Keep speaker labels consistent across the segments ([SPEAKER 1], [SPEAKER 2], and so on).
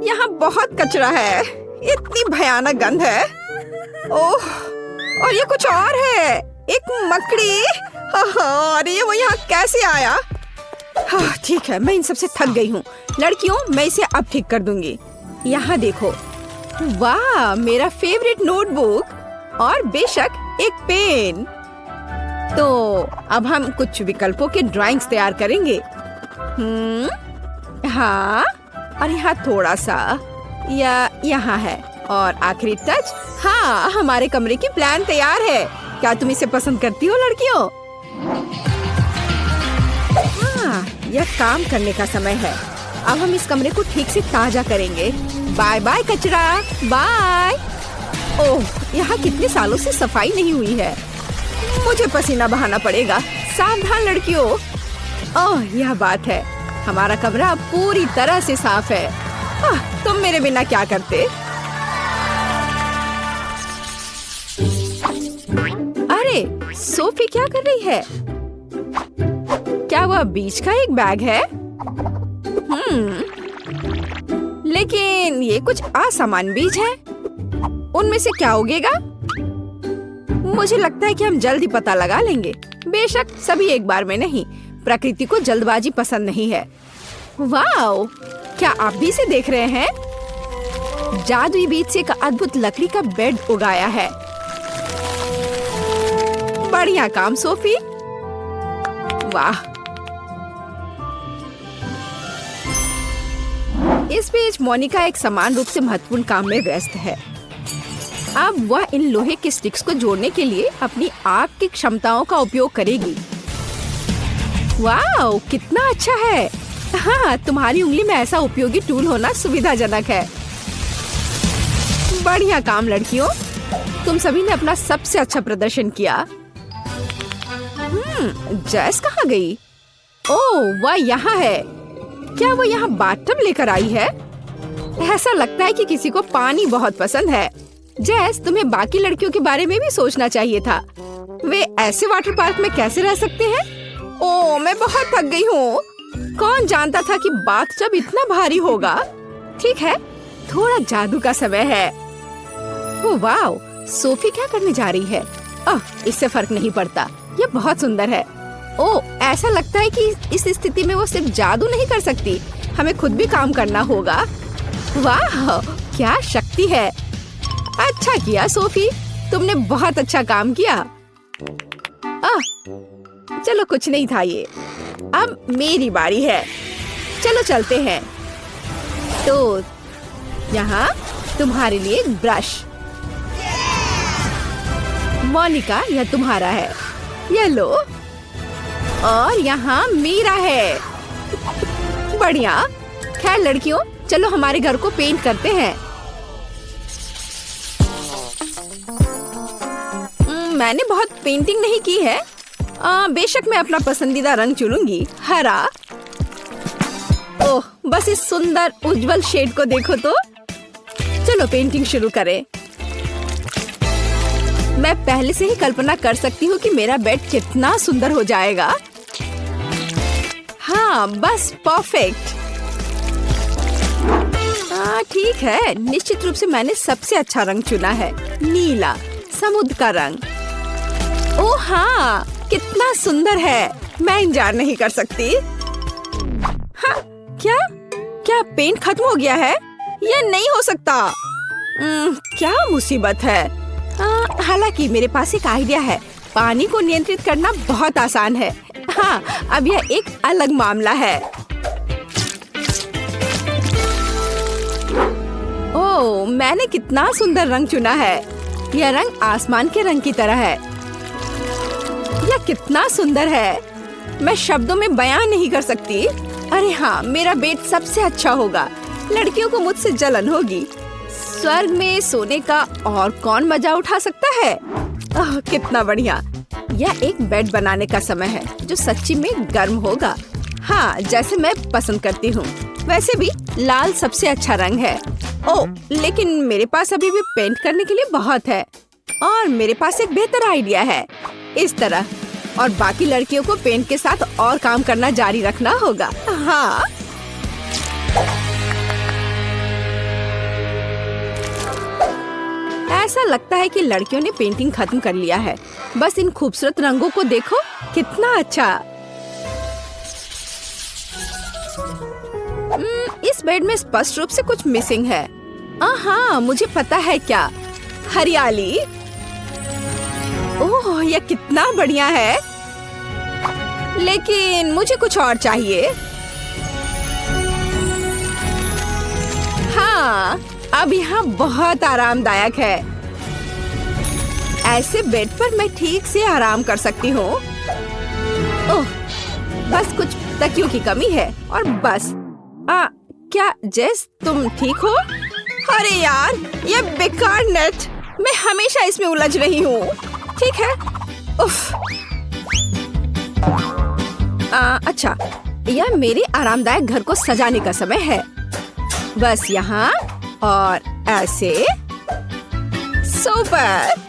[SPEAKER 1] यहाँ बहुत कचरा है, इतनी भयानक गंध है। ओह, और ये कुछ और है, एक मकड़ी। अरे वो यहाँ कैसे आया? हाँ, ठीक है, मैं इन सबसे थक गई हूँ। लड़कियों, मैं इसे अब ठीक कर दूंगी। यहाँ देखो, वाह, मेरा फेवरेट नोटबुक और बेशक एक पेन। तो अब हम कुछ विकल्पों के ड्राइंग्स तैयार करेंगे। हाँ, और यहाँ थोड़ा सा, या यहाँ है, और आखिरी टच। हाँ, हमारे कमरे की प्लान तैयार है। क्या तुम इसे पसंद करती हो लड़कियों? हाँ, यह काम करने का समय है। अब हम इस कमरे को ठीक से ताजा करेंगे। बाय बाय कचरा, बाय। ओह, यहाँ कितने सालों से सफाई नहीं हुई है, मुझे पसीना बहाना पड़ेगा। सावधान लड़कियों। ओह, यह बात है, हमारा कमरा पूरी तरह से साफ है। तुम मेरे बिना क्या करते? अरे, सोफी क्या कर रही है? क्या वह बीच का एक बैग है? लेकिन ये कुछ असामान्य बीज है। उनमें से क्या उगेगा? मुझे लगता है कि हम जल्द ही पता लगा लेंगे। बेशक सभी एक बार में नहीं, प्रकृति को जल्दबाजी पसंद नहीं है। वाओ, क्या आप भी इसे देख रहे हैं? जादुई बीज से एक अद्भुत लकड़ी का बेड उगाया है। बढ़िया काम सोफी, वाह। इस बीच मोनिका एक समान रूप से महत्वपूर्ण काम में व्यस्त है। अब वह इन लोहे के स्टिक्स को जोड़ने के लिए अपनी आग की क्षमताओं का उपयोग करेगी। वाह, कितना अच्छा है। हाँ, तुम्हारी उंगली में ऐसा उपयोगी टूल होना सुविधाजनक है। बढ़िया काम लड़कियों, तुम सभी ने अपना सबसे अच्छा प्रदर्शन किया। जैस कहाँ गई? ओह, वह यहाँ है। क्या वो यहाँ बाथटब लेकर आई है? ऐसा लगता है कि किसी को पानी बहुत पसंद है। जैस, तुम्हें बाकी लड़कियों के बारे में भी सोचना चाहिए था। वे ऐसे वाटर पार्क में कैसे रह सकते हैं? ओह, मैं बहुत थक गई हूँ। कौन जानता था कि बाथटब इतना भारी होगा। ठीक है, थोड़ा जादू का समय है। ओह वाह, सोफी क्या करने जा रही है? इससे फर्क नहीं पड़ता, ये बहुत सुंदर है। ओह, ऐसा लगता है कि इस स्थिति में वो सिर्फ जादू नहीं कर सकती, हमें खुद भी काम करना होगा। वाह, क्या शक्ति है। अच्छा किया सोफी, तुमने बहुत अच्छा काम किया। चलो, कुछ नहीं था ये। अब मेरी बारी है, चलो चलते हैं। तो यहाँ तुम्हारे लिए एक ब्रश। मोनिका, यह तुम्हारा है, ये लो। और यहाँ मेरा है। बढ़िया। खैर लड़कियों, चलो हमारे घर को पेंट करते हैं। मैंने बहुत पेंटिंग नहीं की है। बेशक मैं अपना पसंदीदा रंग चुनूंगी, हरा। ओह, बस इस सुंदर उज्जवल शेड को देखो तो। चलो पेंटिंग शुरू करें। मैं पहले से ही कल्पना कर सकती हूँ कि मेरा बेड कितना सुंदर हो जाएगा। हाँ, बस परफेक्ट। ठीक है, निश्चित रूप से मैंने सबसे अच्छा रंग चुना है, नीला, समुद्र का रंग। ओह हाँ, कितना सुंदर है, मैं इंतजार नहीं कर सकती। हाँ, क्या पेंट खत्म हो गया है? यह नहीं हो सकता। क्या मुसीबत है। हालांकि मेरे पास एक आइडिया है। पानी को नियंत्रित करना बहुत आसान है। हाँ, अब यह एक अलग मामला है। ओह, मैंने कितना सुंदर रंग चुना है। यह रंग आसमान के रंग की तरह है। यह कितना सुंदर है, मैं शब्दों में बयान नहीं कर सकती। अरे हाँ, मेरा बेड सबसे अच्छा होगा। लड़कियों को मुझसे जलन होगी। स्वर्ग में सोने का और कौन मजा उठा सकता है? कितना बढ़िया। यह एक बेड बनाने का समय है जो सच्ची में गर्म होगा। हाँ, जैसे मैं पसंद करती हूँ। वैसे भी लाल सबसे अच्छा रंग है। ओह, लेकिन मेरे पास अभी भी पेंट करने के लिए बहुत है। और मेरे पास एक बेहतर आइडिया है। इस तरह, और बाकी लड़कियों को पेंट के साथ और काम करना जारी रखना होगा। हाँ, ऐसा लगता है कि लड़कियों ने पेंटिंग खत्म कर लिया है। बस इन खूबसूरत रंगों को देखो, कितना अच्छा। इस बेड में स्पष्ट रूप से कुछ मिसिंग है। हाँ, मुझे पता है क्या, हरियाली। ओह, यह कितना बढ़िया है। लेकिन मुझे कुछ और चाहिए। हाँ, अब यहाँ बहुत आरामदायक है। ऐसे बेड पर मैं ठीक से आराम कर सकती हूँ। ओह, बस कुछ तकियों की कमी है और बस। क्या जेस, तुम ठीक हो? अरे यार, ये बेकार नेट, मैं हमेशा इसमें उलझ रही हूँ। ठीक है। उफ। अच्छा, यह मेरे आरामदायक घर को सजाने का समय है। बस यहाँ और ऐसे। सुपर।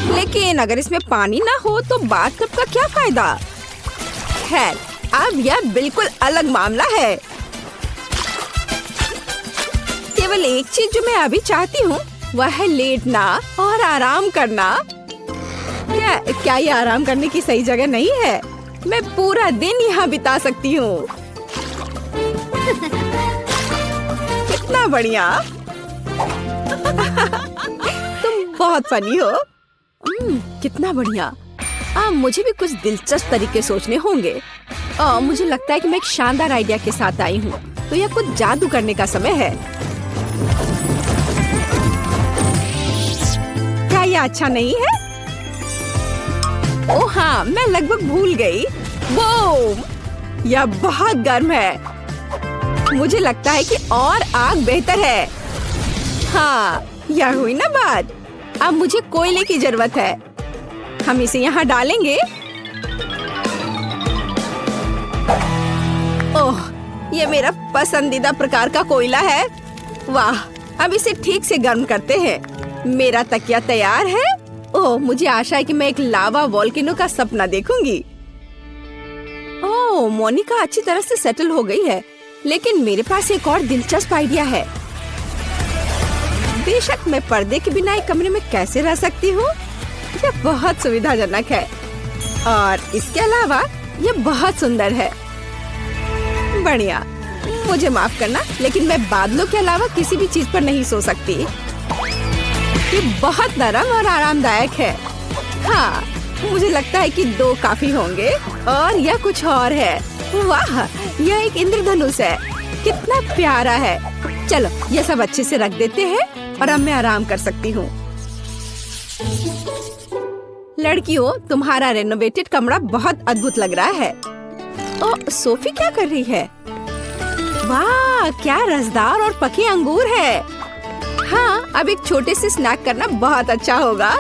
[SPEAKER 1] लेकिन अगर इसमें पानी ना हो तो बाथटब का क्या फायदा? खैर, अब यह बिल्कुल अलग मामला है। केवल एक चीज जो मैं अभी चाहती हूँ वह है लेटना और आराम करना। क्या ये आराम करने की सही जगह नहीं है? मैं पूरा दिन यहाँ बिता सकती हूँ। कितना बढ़िया। तुम बहुत फनी हो। कितना बढ़िया। मुझे भी कुछ दिलचस्प तरीके सोचने होंगे। मुझे लगता है कि मैं एक शानदार आइडिया के साथ आई हूँ। तो यह कुछ जादू करने का समय है। क्या यह अच्छा नहीं है? ओह हाँ, मैं लगभग भूल गई। बूम! यह बहुत गर्म है। मुझे लगता है कि और आग बेहतर है। हाँ, यह हुई ना बात। अब मुझे कोयले की जरूरत है। हम इसे यहाँ डालेंगे। ओह, ये मेरा पसंदीदा प्रकार का कोयला है। वाह, अब इसे ठीक से गर्म करते हैं। मेरा तकिया तैयार है। ओह, मुझे आशा है कि मैं एक लावा वोल्केनो का सपना देखूंगी। ओह, मोनिका अच्छी तरह से सेटल हो गई है। लेकिन मेरे पास एक और दिलचस्प आइडिया है। बेशक मैं पर्दे के बिना एक कमरे में कैसे रह सकती हूँ? यह बहुत सुविधाजनक है और इसके अलावा यह बहुत सुंदर है। बढ़िया। मुझे माफ करना, लेकिन मैं बादलों के अलावा किसी भी चीज पर नहीं सो सकती। ये बहुत नरम और आरामदायक है। हाँ, मुझे लगता है कि 2 काफी होंगे। और यह कुछ और है। वाह, यह एक इंद्रधनुष है। कितना प्यारा है। चलो, ये सब अच्छे से रख देते हैं और अब मैं आराम कर सकती हूँ। लड़कियों, तुम्हारा रेनोवेटेड कमरा बहुत अद्भुत लग रहा है। ओ, सोफी क्या कर रही है? वाह, क्या रसदार और पके अंगूर है। हाँ, अब एक छोटे से स्नैक करना बहुत अच्छा होगा।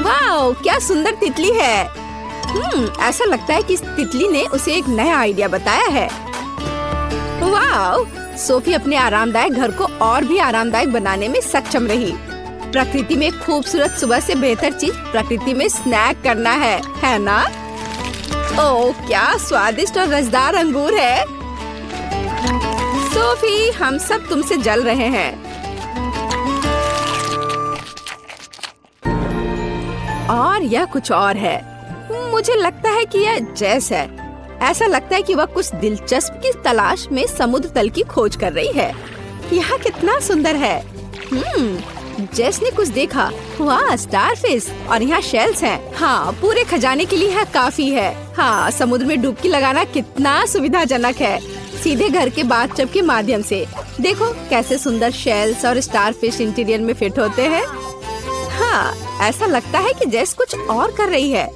[SPEAKER 1] वाह, क्या सुंदर तितली है। ऐसा लगता है कि इस तितली ने उसे एक नया आइडिया बताया है। वाह, सोफी अपने आरामदायक घर को और भी आरामदायक बनाने में सक्षम रही। प्रकृति में खूबसूरत सुबह से बेहतर चीज प्रकृति में स्नैक करना है ना? ओह, क्या स्वादिष्ट और रसदार अंगूर है। सोफी, हम सब तुमसे जल रहे हैं। और यह कुछ और है। मुझे लगता है कि यह जेस है। ऐसा लगता है कि वह कुछ दिलचस्प की तलाश में समुद्र तल की खोज कर रही है। यह कितना सुंदर है। जेस ने कुछ देखा। वाह, स्टारफिश और यहाँ शेल्स हैं। हाँ, पूरे खजाने के लिए यह काफी है। हाँ, समुद्र में डुबकी लगाना कितना सुविधाजनक है, सीधे घर के बाथटब के माध्यम से। देखो कैसे सुंदर शेल्स और स्टारफिश इंटीरियर में फिट होते हैं। हाँ, ऐसा लगता है कि जेस कुछ और कर रही है।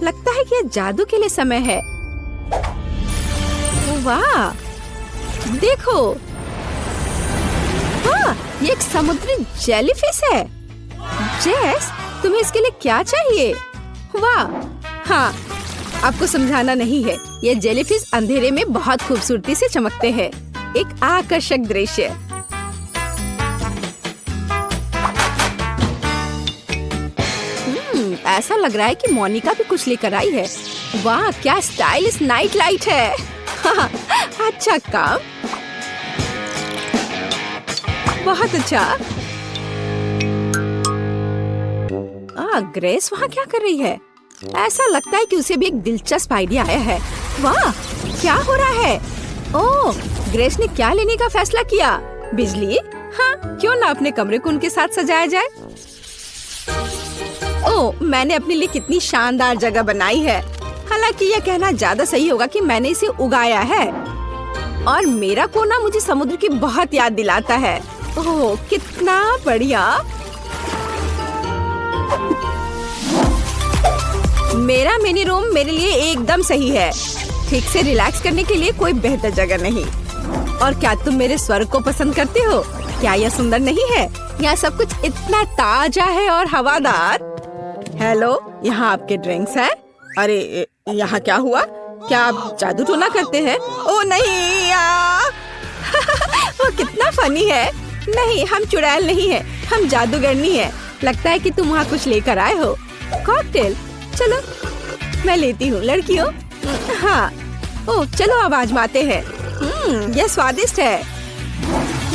[SPEAKER 1] लगता है कि यह जादू के लिए समय है। वाह, देखो। हाँ, ये एक समुद्री जेलीफिश है। जेस, तुम्हें इसके लिए क्या चाहिए? वाह, हाँ, आपको समझाना नहीं है। ये जेलीफिश अंधेरे में बहुत खूबसूरती से चमकते हैं। एक आकर्षक दृश्य। ऐसा लग रहा है कि मोनिका भी कुछ लेकर आई है। वाह, क्या स्टाइलिश नाइट लाइट है। अच्छा काम, बहुत अच्छा। ग्रेस वहाँ क्या कर रही है? ऐसा लगता है कि उसे भी एक दिलचस्प आइडिया आया है। वाह, क्या हो रहा है? ओह, ग्रेस ने क्या लेने का फैसला किया? बिजली? हाँ, क्यों ना अपने कमरे को उनके साथ सजाया जाए। ओह, मैंने अपने लिए कितनी शानदार जगह बनाई है। हालांकि यह कहना ज्यादा सही होगा कि मैंने इसे उगाया है। और मेरा कोना मुझे समुद्र की बहुत याद दिलाता है। ओह, कितना बढ़िया। मेरा मिनी रूम मेरे लिए एकदम सही है। ठीक से रिलैक्स करने के लिए कोई बेहतर जगह नहीं। और क्या तुम मेरे स्वर्ग को पसंद करते हो? क्या यह सुंदर नहीं है? यहाँ सब कुछ इतना ताजा है और हवादार। हेलो, यहाँ आपके ड्रिंक्स हैं। अरे, यहाँ क्या हुआ? क्या आप जादू टोना करते हैं? ओ नहीं, वो कितना फनी है। नहीं, हम चुड़ैल नहीं है, हम जादूगरनी है। लगता है कि तुम वहाँ कुछ लेकर आए हो। कॉकटेल? चलो मैं लेती हूँ लड़कियों। हाँ, ओह चलो अब आजमाते हैं। यह स्वादिष्ट है।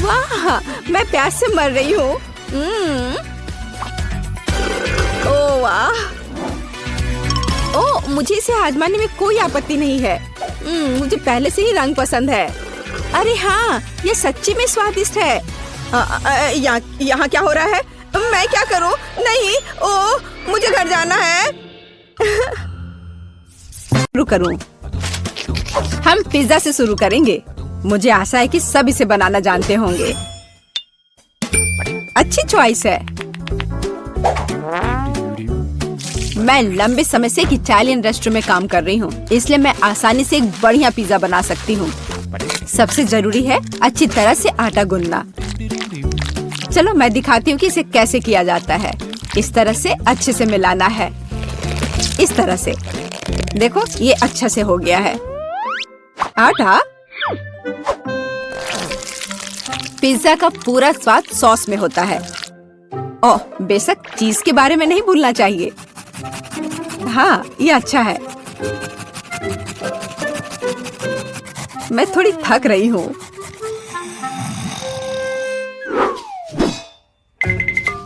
[SPEAKER 1] वाह, मैं प्यास से मर रही हूँ। ओह वाह, ओह मुझे इसे आजमाने में कोई आपत्ति नहीं है। मुझे पहले से ही रंग पसंद है। अरे हाँ, यह सच्ची में स्वादिष्ट है। यहाँ क्या हो रहा है? मैं क्या करूँ? नहीं, ओह मुझे घर जाना है। शुरू करूं। हम पिज्जा से शुरू करेंगे। मुझे आशा है कि सब इसे बनाना जानते होंगे। अच्छी चॉइस है। मैं लंबे समय से एक इटालियन रेस्टोरेंट में काम कर रही हूँ, इसलिए मैं आसानी से एक बढ़िया पिज्जा बना सकती हूँ। सबसे जरूरी है अच्छी तरह से आटा गूंदना। चलो मैं दिखाती हूँ कि इसे कैसे किया जाता है। इस तरह से अच्छे से मिलाना है। इस तरह से देखो, ये अच्छा से हो गया है। आटा, पिज्जा का पूरा स्वाद सॉस में होता है। ओह, बेशक चीज के बारे में नहीं भूलना चाहिए। हाँ, ये अच्छा है। मैं थोड़ी थक रही हूँ।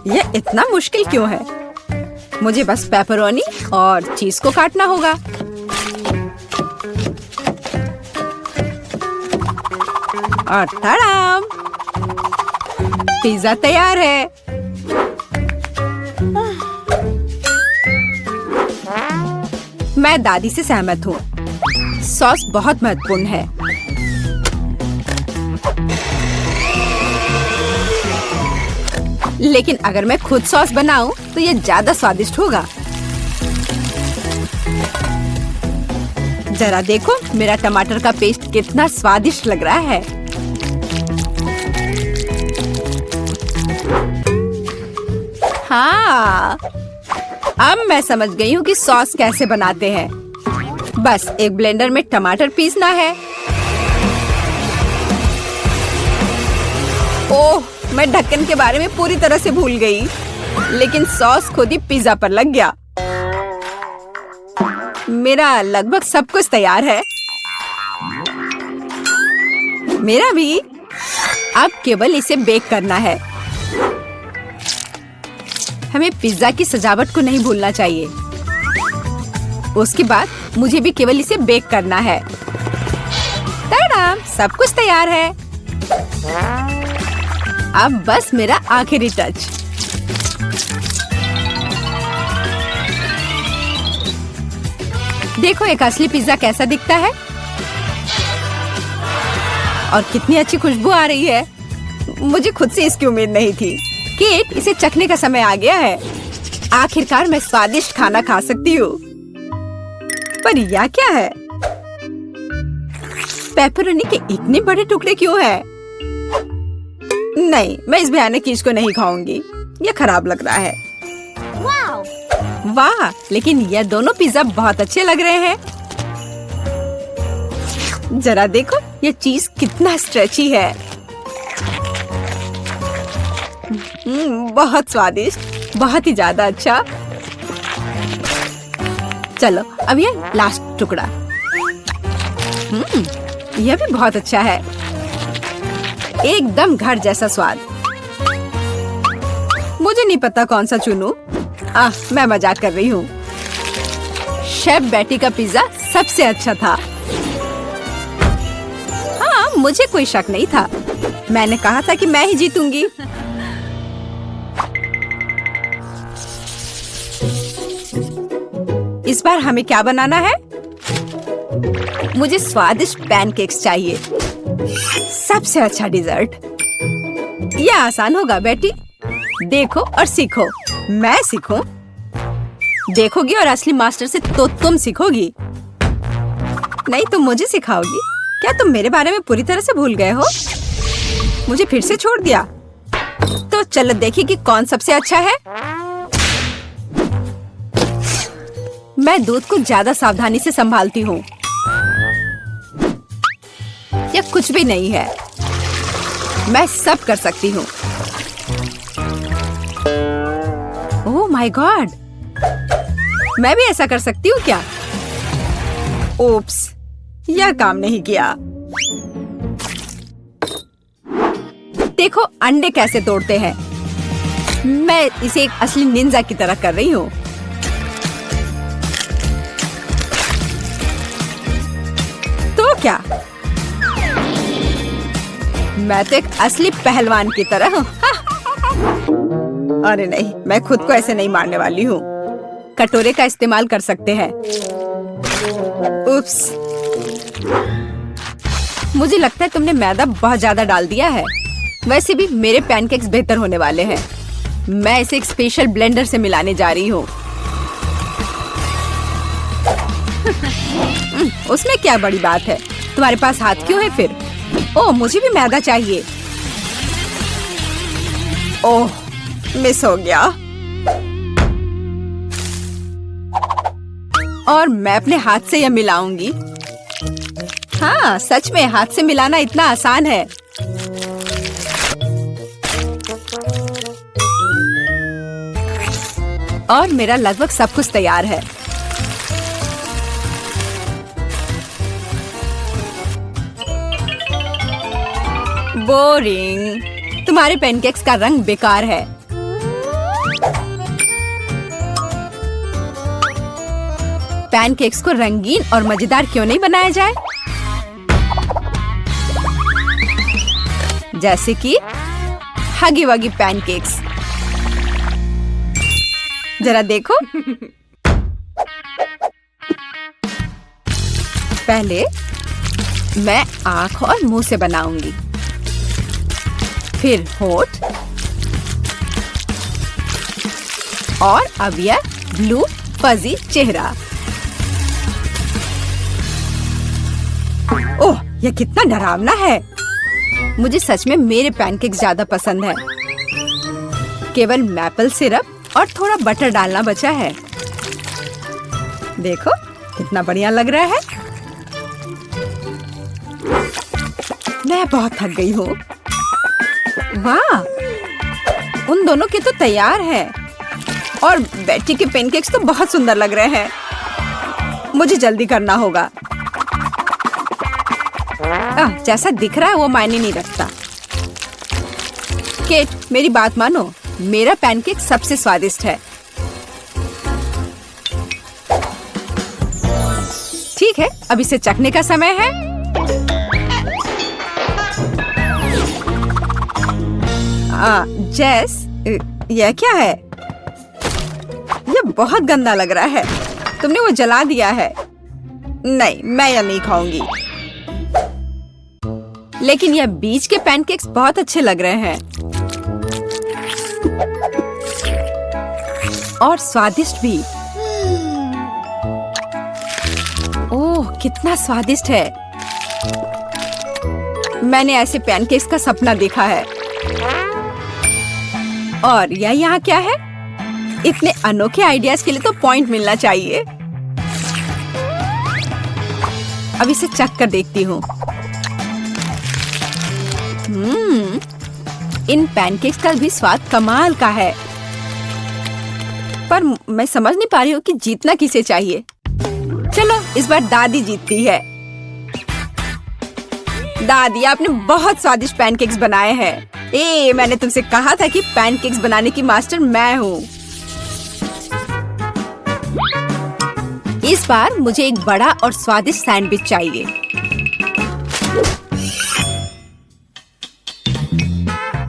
[SPEAKER 1] यह इतना मुश्किल क्यों है? मुझे बस पेपरोनी और चीज को काटना होगा। और तड़ाम, पिज्जा तैयार है। मैं दादी से सहमत हूँ। सॉस बहुत महत्वपूर्ण है। लेकिन अगर मैं खुद सॉस बनाऊं तो ये ज्यादा स्वादिष्ट होगा। जरा देखो मेरा टमाटर का पेस्ट कितना स्वादिष्ट लग रहा है। हाँ, अब मैं समझ गई हूँ कि सॉस कैसे बनाते हैं। बस एक ब्लेंडर में टमाटर पीसना है। ओह, मैं ढक्कन के बारे में पूरी तरह से भूल गई, लेकिन सॉस खुद ही पिज्जा पर लग गया। मेरा लगभग सब कुछ तैयार है। मेरा भी। अब केवल इसे बेक करना है। हमें पिज्जा की सजावट को नहीं भूलना चाहिए। उसके बाद मुझे भी केवल इसे बेक करना है। ताड़ा, सब कुछ तैयार है। अब बस मेरा आखिरी टच। देखो एक असली पिज्जा कैसा दिखता है और कितनी अच्छी खुशबू आ रही है। मुझे खुद से इसकी उम्मीद नहीं थी। केट, इसे चखने का समय आ गया है। आखिरकार मैं स्वादिष्ट खाना खा सकती हूँ। पर यह क्या है? पेपरोनी के इतने बड़े टुकड़े क्यों हैं? नहीं, मैं इस भयानक चीज को नहीं खाऊंगी। यह खराब लग रहा है। वाह, लेकिन यह दोनों पिज्जा बहुत अच्छे लग रहे हैं। जरा देखो ये चीज कितना स्ट्रेची है। बहुत स्वादिष्ट, बहुत ही ज्यादा अच्छा। चलो अब ये लास्ट टुकड़ा। यह भी बहुत अच्छा है। एकदम घर जैसा स्वाद। मुझे नहीं पता कौन सा चुनूं। मैं मजाक कर रही हूँ। शेफ बेटी का पिज्जा सबसे अच्छा था। हाँ, मुझे कोई शक नहीं था। मैंने कहा था कि मैं ही जीतूंगी। इस बार हमें क्या बनाना है? मुझे स्वादिष्ट पैनकेक्स चाहिए, सबसे अच्छा डिजर्ट। यह आसान होगा बेटी। देखो और सीखो। मैं सीखूं? देखोगी और असली मास्टर से तो तुम सीखोगी, नहीं तुम मुझे सिखाओगी। क्या तुम मेरे बारे में पूरी तरह से भूल गए हो? मुझे फिर से छोड़ दिया। तो चलो देखिए कि कौन सबसे अच्छा है। मैं दूध को ज्यादा सावधानी से संभालती हूँ। यह कुछ भी नहीं है, मैं सब कर सकती हूँ। ओह माय गॉड, मैं भी ऐसा कर सकती हूँ क्या? ओप्स, यह काम नहीं किया। देखो अंडे कैसे तोड़ते हैं। मैं इसे एक असली निंजा की तरह कर रही हूँ। तो क्या? मैं तो एक असली पहलवान की तरह हूँ। अरे नहीं, मैं खुद को ऐसे नहीं मारने वाली हूँ। कटोरे का इस्तेमाल कर सकते हैं। उप्स, मुझे लगता है तुमने मैदा बहुत ज्यादा डाल दिया है। वैसे भी मेरे पैनकेक्स बेहतर होने वाले हैं। मैं इसे एक स्पेशल ब्लेंडर से मिलाने जा रही हूँ। उसमें क्या बड़ी बात है? तुम्हारे पास हाथ क्यों है फिर? ओह, मुझे भी मैदा चाहिए। ओह, मिस हो गया। और मैं अपने हाथ से यह मिलाऊंगी। हाँ, सच में हाथ से मिलाना इतना आसान है। और मेरा लगभग सब कुछ तैयार है। बोरिंग। तुम्हारे पैनकेक्स का रंग बेकार है। पैनकेक्स को रंगीन और मजेदार क्यों नहीं बनाया जाए? जैसे कि हगी वगी पैनकेक्स। जरा देखो। पहले मैं आँख और मुंह से बनाऊंगी, फिर होठ, और अब यह ब्लू फजी चेहरा। ओह, यह कितना डरावना है। मुझे सच में मेरे पैनकेक्स ज्यादा पसंद है। केवल मैपल सिरप और थोड़ा बटर डालना बचा है। देखो कितना बढ़िया लग रहा है। मैं बहुत थक गई हूँ। वाह, उन दोनों के तो तैयार है। और बेटी के पैनकेक्स तो बहुत सुंदर लग रहे हैं। मुझे जल्दी करना होगा। जैसा दिख रहा है वो मायने नहीं रखता। केट, मेरी बात मानो, मेरा पैनकेक सबसे स्वादिष्ट है। ठीक है, अब इसे चखने का समय है। जेस, यह क्या है? यह बहुत गंदा लग रहा है। तुमने वो जला दिया है। नहीं, मैं यह नहीं खाऊंगी। लेकिन यह बीच के पैनकेक्स बहुत अच्छे लग रहे हैं और स्वादिष्ट भी। ओह, कितना स्वादिष्ट है। मैंने ऐसे पैनकेक्स का सपना देखा है। और यह यहाँ क्या है? इतने अनोखे आइडियाज के लिए तो पॉइंट मिलना चाहिए। अब इसे चख कर देखती हूँ। इन पैनकेक्स का भी स्वाद कमाल का है। पर मैं समझ नहीं पा रही हूँ कि जीतना किसे चाहिए। चलो इस बार दादी जीतती है। दादी, आपने बहुत स्वादिष्ट पैनकेक्स बनाए हैं। मैंने तुमसे कहा था कि पैनकेक्स बनाने की मास्टर मैं हूँ। इस बार मुझे एक बड़ा और स्वादिष्ट सैंडविच चाहिए।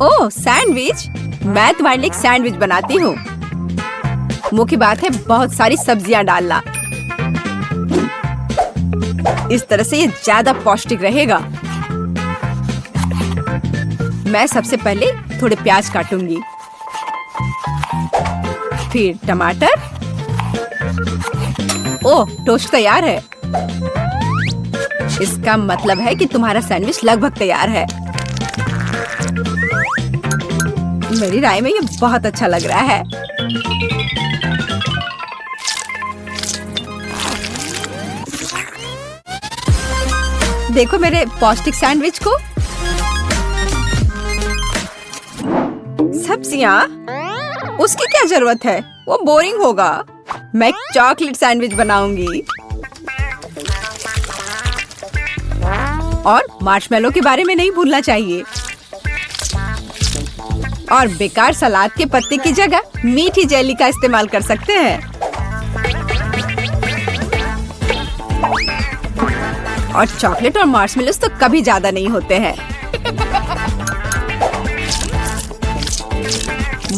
[SPEAKER 1] ओह, सैंडविच! मैं तुम्हारे लिए एक सैंडविच बनाती हूँ। मुख्य बात है बहुत सारी सब्जियां डालना। इस तरह से ये ज्यादा पौष्टिक रहेगा। मैं सबसे पहले थोड़े प्याज काटूंगी, फिर टमाटर। ओह, टोस्ट तैयार है। इसका मतलब है कि तुम्हारा सैंडविच लगभग तैयार है। मेरी राय में ये बहुत अच्छा लग रहा है। देखो मेरे पौष्टिक सैंडविच को। सब्जियां? उसकी क्या जरूरत है? वो बोरिंग होगा। मैं एक चॉकलेट सैंडविच बनाऊंगी। और मार्शमेलो के बारे में नहीं भूलना चाहिए। और बेकार सलाद के पत्ते की जगह मीठी जेली का इस्तेमाल कर सकते हैं। और चॉकलेट और मार्शमेलोस तो कभी ज्यादा नहीं होते हैं।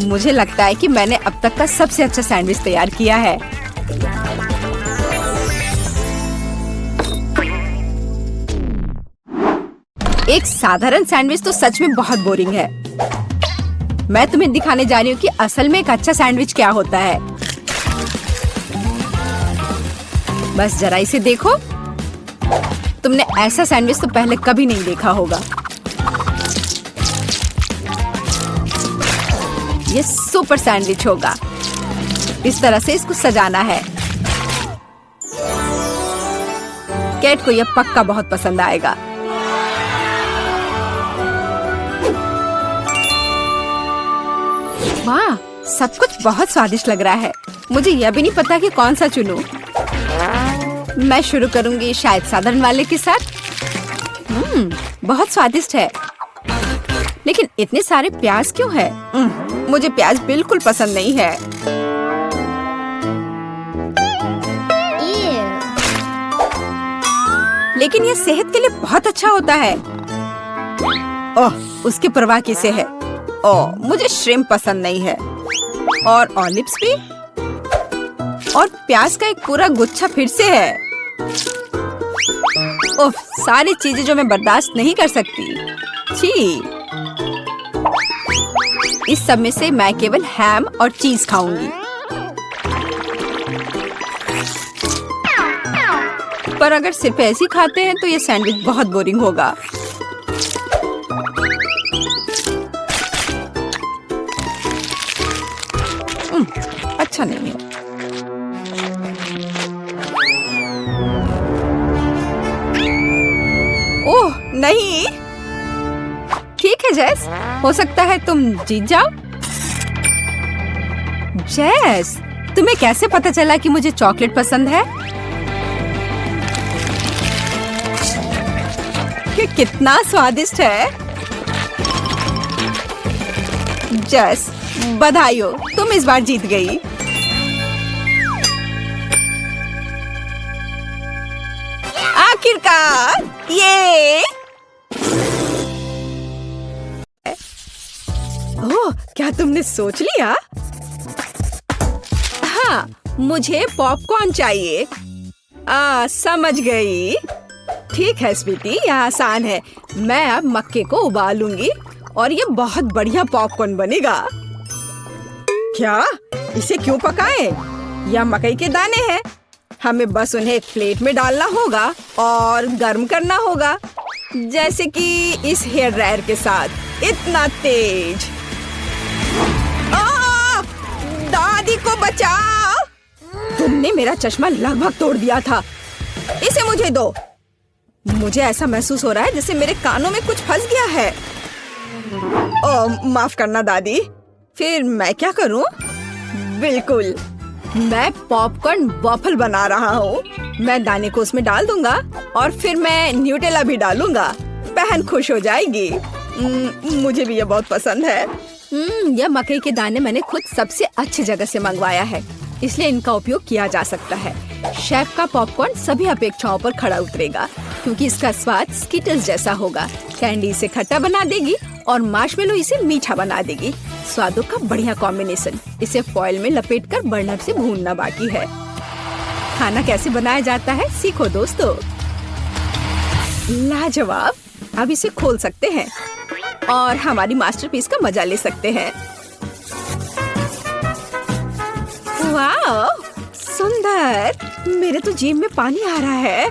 [SPEAKER 1] मुझे लगता है कि मैंने अब तक का सबसे अच्छा सैंडविच तैयार किया है। एक साधारण सैंडविच तो सच में बहुत बोरिंग है। मैं तुम्हें दिखाने जा रही हूँ कि असल में एक अच्छा सैंडविच क्या होता है। बस जरा इसे देखो। तुमने ऐसा सैंडविच तो पहले कभी नहीं देखा होगा। ये सुपर सैंडविच होगा। इस तरह से इसको सजाना है। कैट को यह पक्का बहुत पसंद आएगा। वाह, सब कुछ बहुत स्वादिष्ट लग रहा है। मुझे यह भी नहीं पता कि कौन सा चुनूं। मैं शुरू करूंगी शायद साधारण वाले के साथ। बहुत स्वादिष्ट है। लेकिन इतने सारे प्याज क्यों है? मुझे प्याज बिल्कुल पसंद नहीं है। लेकिन यह सेहत के लिए बहुत अच्छा होता है। ओह, उसकी परवाह किसे है? ओह, मुझे श्रिम्प पसंद नहीं है। और ऑलिव्स भी। और प्याज का एक पूरा गुच्छा फिर से है। उफ, सारी चीजें जो मैं बर्दाश्त नहीं कर सकती। छी। इस सब में से मैं केवल हैम और चीज खाऊंगी। पर अगर सिर्फ ऐसे ही खाते हैं तो ये सैंडविच बहुत बोरिंग होगा। अच्छा नहीं है। ओह नहीं। ठीक है जेस, हो सकता है तुम जीत जाओ। जेस, तुम्हें कैसे पता चला कि मुझे चॉकलेट पसंद है? ये कितना स्वादिष्ट है। जेस, बधाई हो, तुम इस बार जीत गई। आखिरकार ये। ओह, क्या तुमने सोच लिया? हाँ, मुझे पॉपकॉर्न चाहिए। समझ गई। ठीक है स्वीटी, यह आसान है। मैं अब मक्के को उबालूंगी और ये बहुत बढ़िया पॉपकॉर्न बनेगा। क्या? इसे क्यों पकाएं? यह मकई के दाने हैं। हमें बस उन्हें एक प्लेट में डालना होगा और गर्म करना होगा, जैसे कि इस हेयर ड्रायर के साथ। इतना तेज। दादी को बचाओ! तुमने मेरा चश्मा लगभग तोड़ दिया था। इसे मुझे दो। मुझे ऐसा महसूस हो रहा है जैसे मेरे कानों में कुछ फंस गया है। माफ करना दादी। फिर मैं क्या करूं? बिल्कुल, मैं पॉपकॉर्न वॉफल बना रहा हूँ। मैं दाने को उसमें डाल दूंगा और फिर मैं न्यूटेला भी डालूंगा। बहन खुश हो जाएगी। मुझे भी ये बहुत पसंद है। यह मकई के दाने मैंने खुद सबसे अच्छी जगह से मंगवाया है। इसलिए इनका उपयोग किया जा सकता है। शेफ का पॉपकॉर्न सभी अपेक्षाओं पर खड़ा उतरेगा क्योंकि इसका स्वाद स्किटल्स जैसा होगा। कैंडी इसे खट्टा बना देगी और मार्शमेलो इसे मीठा बना देगी। स्वादों का बढ़िया कॉम्बिनेशन। इसे फॉइल में लपेटकर बर्नर से भूनना बाकी है। खाना कैसे बनाया जाता है सीखो दोस्तों। लाजवाब। अब इसे खोल सकते हैं और हमारी मास्टरपीस का मजा ले सकते हैं। वाह, सुंदर। मेरे तो जीभ में पानी आ रहा है।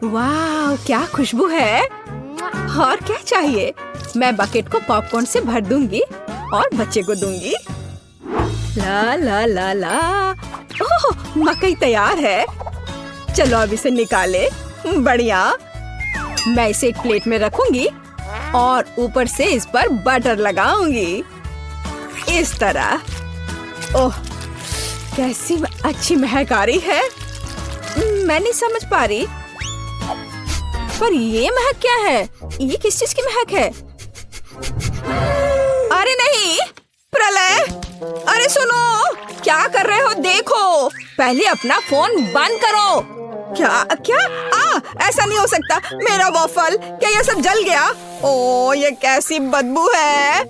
[SPEAKER 1] वाह, क्या खुशबू है। और क्या चाहिए। मैं बकेट को पॉपकॉर्न से भर दूंगी और बच्चे को दूंगी। ला ला ला ला। ओह, मकई तैयार है। चलो अब इसे निकाले। बढ़िया। मैं इसे एक प्लेट में रखूंगी और ऊपर से इस पर बटर लगाऊंगी इस तरह। ओह, कैसी अच्छी महक आ रही है। मैं नहीं समझ पा रही, पर ये महक क्या है। ये किस चीज की महक है। अरे नहीं, प्रलय। अरे सुनो, क्या कर रहे हो देखो। पहले अपना फोन बंद करो। क्या क्या ऐसा नहीं हो सकता। मेरा वॉफल, क्या ये सब जल गया। ओ, ये कैसी बदबू है।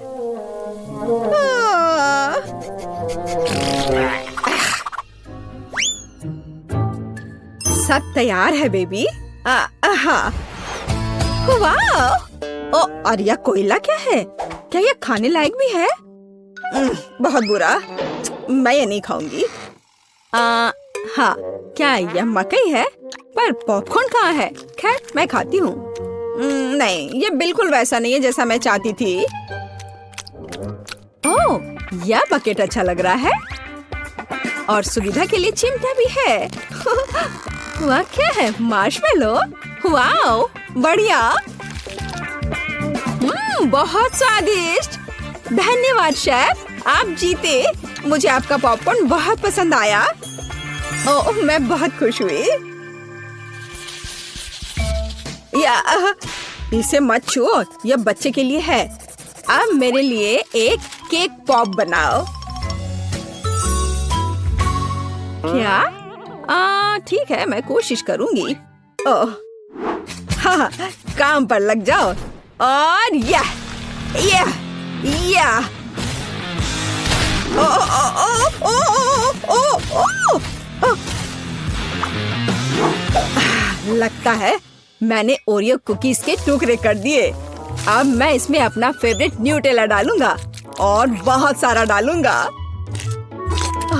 [SPEAKER 1] सब तैयार है बेबी। हाँ। वाह। ओ, और यह कोयला क्या है। क्या यह खाने लायक भी है। बहुत बुरा। मैं ये नहीं खाऊंगी। हाँ, क्या यह मकई है। पर पॉपकॉर्न कहाँ है। खैर, मैं खाती हूँ। नहीं, ये बिल्कुल वैसा नहीं है जैसा मैं चाहती थी। ओह, यह बकेट अच्छा लग रहा है और सुविधा के लिए चिमटा भी है। वह क्या है। मार्शमेलो। वाओ, बढ़िया। बहुत स्वादिष्ट। धन्यवाद शेफ, आप जीते। मुझे आपका पॉपकॉर्न बहुत पसंद आया। ओह, मैं बहुत खुश हुई। इसे मत छुओ, यह बच्चे के लिए है। अब मेरे लिए एक केक पॉप बनाओ। क्या। ठीक है, मैं कोशिश करूंगी। ओह, हाँ, काम पर लग जाओ। और यह ओ ओ ओ ओ ओ ओ ओ। लगता है मैंने ओरियो कुकीज के टुकड़े कर दिए। अब मैं इसमें अपना फेवरेट न्यूटेला डालूंगा और बहुत सारा डालूंगा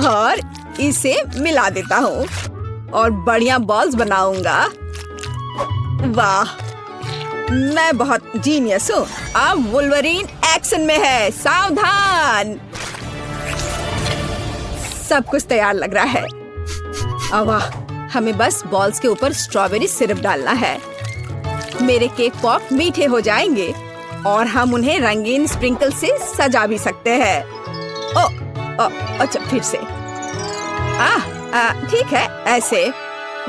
[SPEAKER 1] और इसे मिला देता हूँ और बढ़िया बॉल्स बनाऊंगा। वाह, मैं बहुत जीनियस हूँ। अब वुल्वरीन एक्शन में है। सावधान। सब कुछ तैयार लग रहा है। वाह, हमें बस बॉल्स के ऊपर स्ट्रॉबेरी सिरप डालना है। मेरे केक पॉप मीठे हो जाएंगे और हम उन्हें रंगीन स्प्रिंकल से सजा भी सकते हैं। अच्छा, फिर से। ठीक है, ऐसे।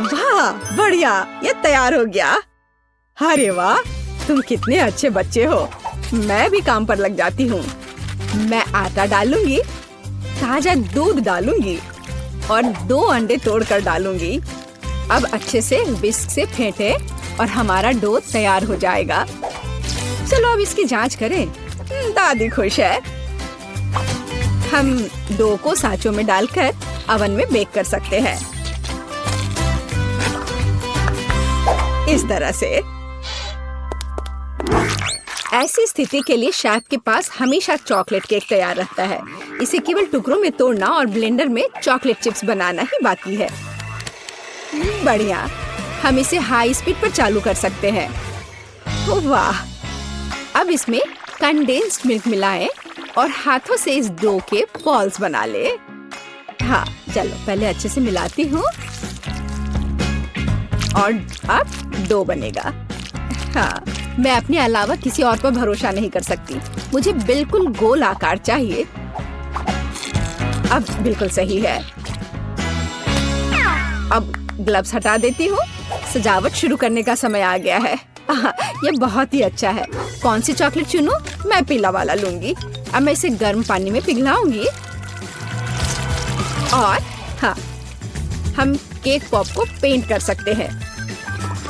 [SPEAKER 1] वाह, बढ़िया, ये तैयार हो गया। अरे वाह, तुम कितने अच्छे बच्चे हो। मैं भी काम पर लग जाती हूँ। मैं आटा डालूंगी, ताजा दूध डालूंगी और 2 अंडे तोड़कर डालूंगी। अब अच्छे से विस्क से फेंटे और हमारा डो तैयार हो जाएगा। चलो अब इसकी जांच करें। दादी खुश है। हम डो को सांचों में डालकर अवन में बेक कर सकते हैं इस तरह से। ऐसी स्थिति के लिए शेफ के पास हमेशा चॉकलेट केक तैयार रहता है। इसे केवल टुकड़ों में तोड़ना और ब्लेंडर में चॉकलेट चिप्स बनाना ही बाकी है। बढ़िया, हम इसे हाई स्पीड पर चालू कर सकते हैं। वाह, अब इसमें कंडेंस्ड मिल्क मिलाएं और हाथों से इस डो के बॉल्स बना ले। हाँ, चलो पहले अच्छे से मिलाती हूँ और अब डो बनेगा। हाँ, मैं अपने अलावा किसी और पर भरोसा नहीं कर सकती। मुझे बिल्कुल गोल आकार चाहिए। अब बिल्कुल सही है। अब ग्लव्स हटा देती हूँ। सजावट शुरू करने का समय आ गया है। ये बहुत ही अच्छा है। कौन सी चॉकलेट चुनूं? मैं पीला वाला लूंगी। अब मैं इसे गर्म पानी में पिघलाऊंगी और हाँ, हम केक पॉप को पेंट कर सकते हैं।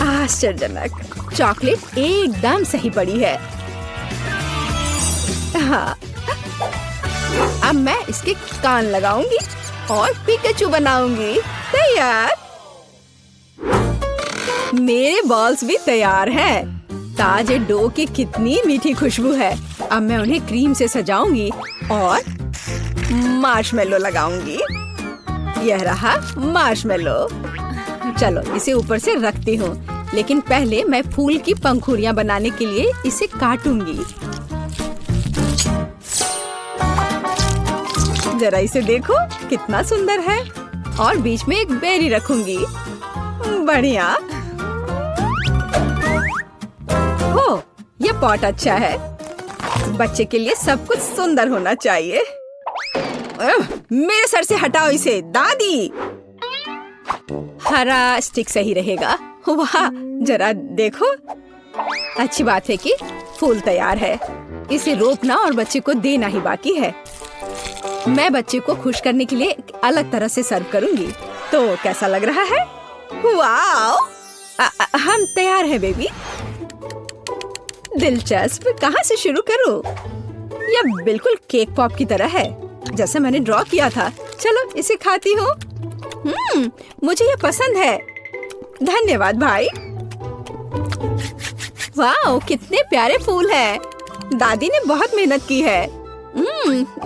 [SPEAKER 1] आश्चर्यजनक, चॉकलेट एकदम सही पड़ी है। हाँ, अब मैं इसके कान लगाऊंगी और पिकाचू बनाऊंगी। तैयार। मेरे बॉल्स भी तैयार हैं। ताजे डो की कितनी मीठी खुशबू है। अब मैं उन्हें क्रीम से सजाऊंगी और मार्शमेलो लगाऊंगी। यह रहा मार्शमेलो। चलो इसे ऊपर से रखती हूँ, लेकिन पहले मैं फूल की पंखुड़ियाँ बनाने के लिए इसे काटूंगी। जरा इसे देखो, कितना सुंदर है। और बीच में एक बेरी रखूंगी। बढ़िया। हो, यह पॉट अच्छा है। बच्चे के लिए सब कुछ सुंदर होना चाहिए। मेरे सर से हटाओ इसे, दादी। हरा स्टिक सही रहेगा। वाह, जरा देखो। अच्छी बात है कि फूल तैयार है। इसे रोपना और बच्चे को देना ही बाकी है। मैं बच्चे को खुश करने के लिए एक अलग तरह से सर्व करूंगी। तो कैसा लग रहा है? वाओ! हम तैयार हैं बेबी। दिलचस्प, कहाँ से शुरू करूं? यह बिल्कुल केक पॉप की तरह है, जैसे मैंने ड्रॉ किया था। चलो इसे खाती हूँ। मुझे यह पसंद है। धन्यवाद भाई। वाओ, कितने प्यारे फूल हैं। दादी ने बहुत मेहनत की है।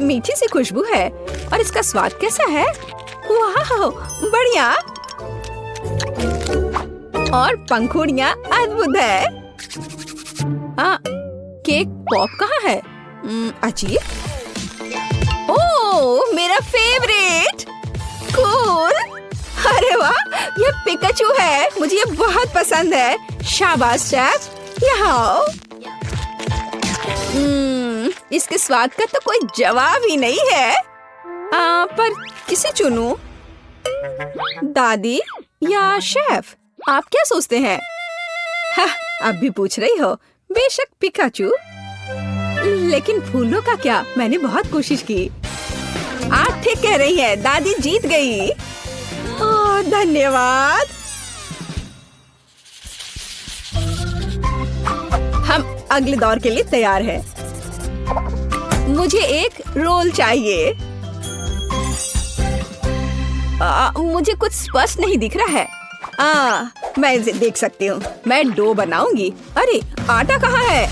[SPEAKER 1] मीठी सी खुशबू है। और इसका स्वाद कैसा है? वाह, बढ़िया। और पंखुड़ियाँ अद्भुत है। केक पॉप कहाँ है? अजीब। ओह, मेरा फेवरेट। कूल। अरे वाह, ये पिकाचू है। मुझे ये बहुत पसंद है। शाबाश शेफ, यहाँ आओ। इसके स्वाद का तो कोई जवाब ही नहीं है। पर किसे चुनूं? दादी या शेफ? आप क्या सोचते हैं? अब भी पूछ रही हो? बेशक पिकाचू। लेकिन फूलों का क्या? मैंने बहुत कोशिश की। आप ठीक कह रही हैं, दादी जीत गई। धन्यवाद। हम अगले दौर के लिए तैयार हैं। मुझे एक रोल चाहिए। मुझे कुछ स्पष्ट नहीं दिख रहा है। मैं इसे देख सकती हूँ। मैं डो बनाऊंगी। अरे आटा कहाँ है?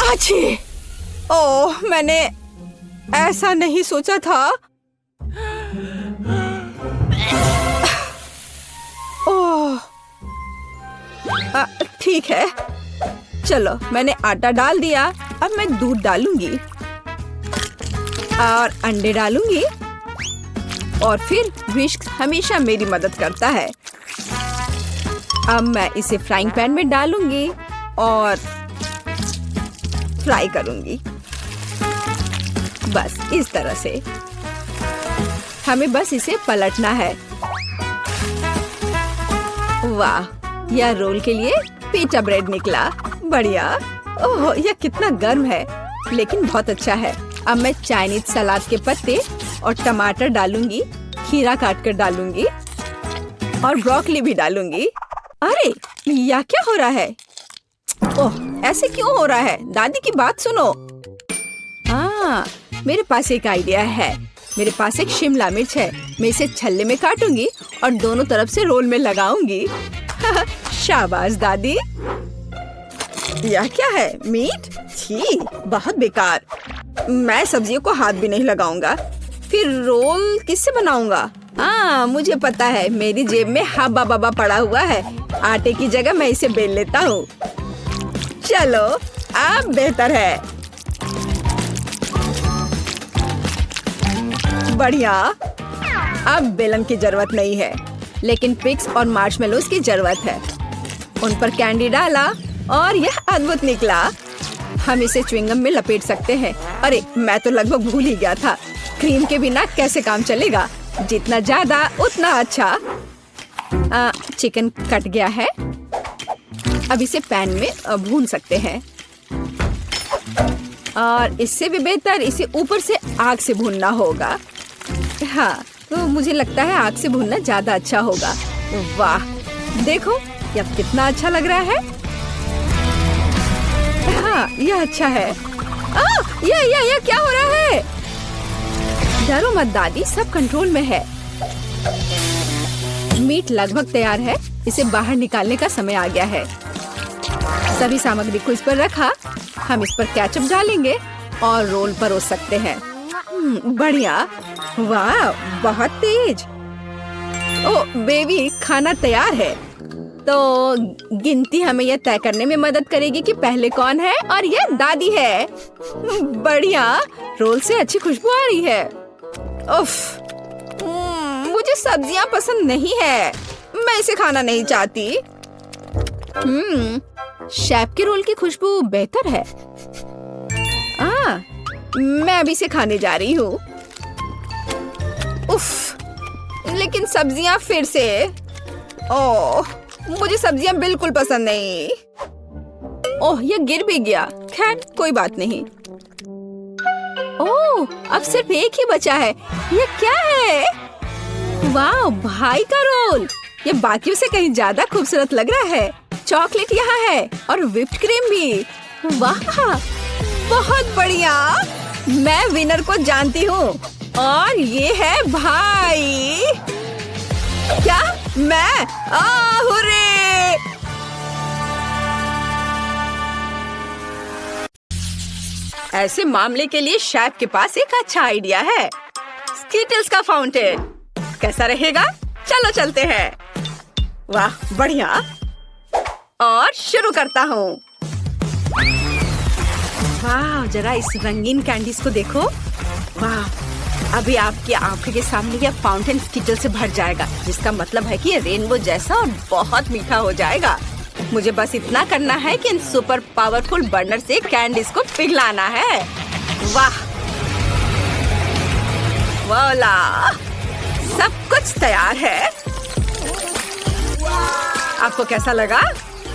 [SPEAKER 1] आछी! ओह, मैंने ऐसा नहीं सोचा था। ओह, ठीक है। चलो, मैंने आटा डाल दिया। अब मैं दूध डालूंगी और अंडे डालूंगी। और फिर विस्क हमेशा मेरी मदद करता है। अब मैं इसे फ्राइंग पैन में डालूंगी और फ्राई करूंगी। बस इस तरह से। हमें बस इसे पलटना है। वाह, यह रोल के लिए पिज़्ज़ा ब्रेड निकला। बढ़िया। ओह, यह कितना गर्म है, लेकिन बहुत अच्छा है। अब मैं चाइनीज सलाद के पत्ते और टमाटर डालूंगी। खीरा काट कर डालूंगी और ब्रोकली भी डालूंगी। अरे, यह क्या हो रहा है? ओह, ऐसे क्यों हो रहा है? दादी की बात सुनो। मेरे पास एक आइडिया है। मेरे पास एक शिमला मिर्च है। मैं इसे छल्ले में काटूंगी और दोनों तरफ से रोल में लगाऊंगी। शाबाश दादी। यह क्या है? मीट? छी, बहुत बेकार। मैं सब्जियों को हाथ भी नहीं लगाऊंगा। फिर रोल किससे बनाऊंगा? मुझे पता है। मेरी जेब में हब्बा बब्बा पड़ा हुआ है। आटे की जगह मैं इसे बेल लेता हूँ। चलो, अब बेहतर है। बढ़िया। अब बेलन की जरूरत नहीं है, लेकिन पिग्स और मार्शमेलोज की जरूरत है। उन पर कैंडी डाला और यह अद्भुत निकला। हम इसे च्युइंगम में लपेट सकते हैं। अरे, मैं तो लगभग भूल ही गया था। क्रीम के बिना कैसे काम चलेगा? जितना ज्यादा उतना अच्छा। चिकन कट गया है। अब इसे पैन में भून सकते हैं। और इससे भी बेहतर इसे ऊपर से आग से भूनना होगा। हाँ, तो मुझे लगता है आग से भूनना ज्यादा अच्छा होगा। वाह, देखो ये अब कितना अच्छा लग रहा है। हाँ, यह अच्छा है। ये क्या हो रहा है? डरो मत दादी, सब कंट्रोल में है। मीट लगभग तैयार है, इसे बाहर निकालने का समय आ गया है। सभी सामग्री को इस पर रखा, हम इस पर केचप डालेंगे और रोल परोस सकते हैं। बढ़िया, वाह बहुत तेज। ओ बेबी, खाना तैयार है। तो गिनती हमें यह तय करने में मदद करेगी कि पहले कौन है, और यह दादी है। बढ़िया, रोल से अच्छी खुशबू आ रही है। उफ, मुझे सब्जियां पसंद नहीं है, मैं इसे खाना नहीं चाहती। शेफ के रोल की खुशबू बेहतर है। मैं अभी इसे खाने जा रही हूँ। उफ, लेकिन सब्जियां फिर से। ओह, मुझे सब्जियां बिल्कुल पसंद नहीं। ओह, ये गिर भी गया। खैर, कोई बात नहीं। ओह, अब सिर्फ एक ही बचा है। ये क्या है? वाह, भाई का रोल। ये बाकियों से कहीं ज्यादा खूबसूरत लग रहा है। चॉकलेट यहाँ है और व्हिप्ड क्रीम भी। वाह, बहुत बढ़िया। मैं विनर को जानती हूँ, और ये है भाई। क्या? मैं? हुर्रे! ऐसे मामले के लिए शेफ के पास एक अच्छा आइडिया है। स्किटल्स का फाउंटेन कैसा रहेगा? चलो चलते हैं। वाह, बढ़िया। और शुरू करता हूँ। वाह, जरा इस रंगीन कैंडीज को देखो। वाह, अभी आपकी आंखों के सामने यह फाउंटेन स्किटल से भर जाएगा, जिसका मतलब है कि ये रेनबो जैसा और बहुत मीठा हो जाएगा। मुझे बस इतना करना है कि इन सुपर पावरफुल बर्नर से कैंडीज को पिघलाना है। वाह, वाला, सब कुछ तैयार है। आपको कैसा लगा?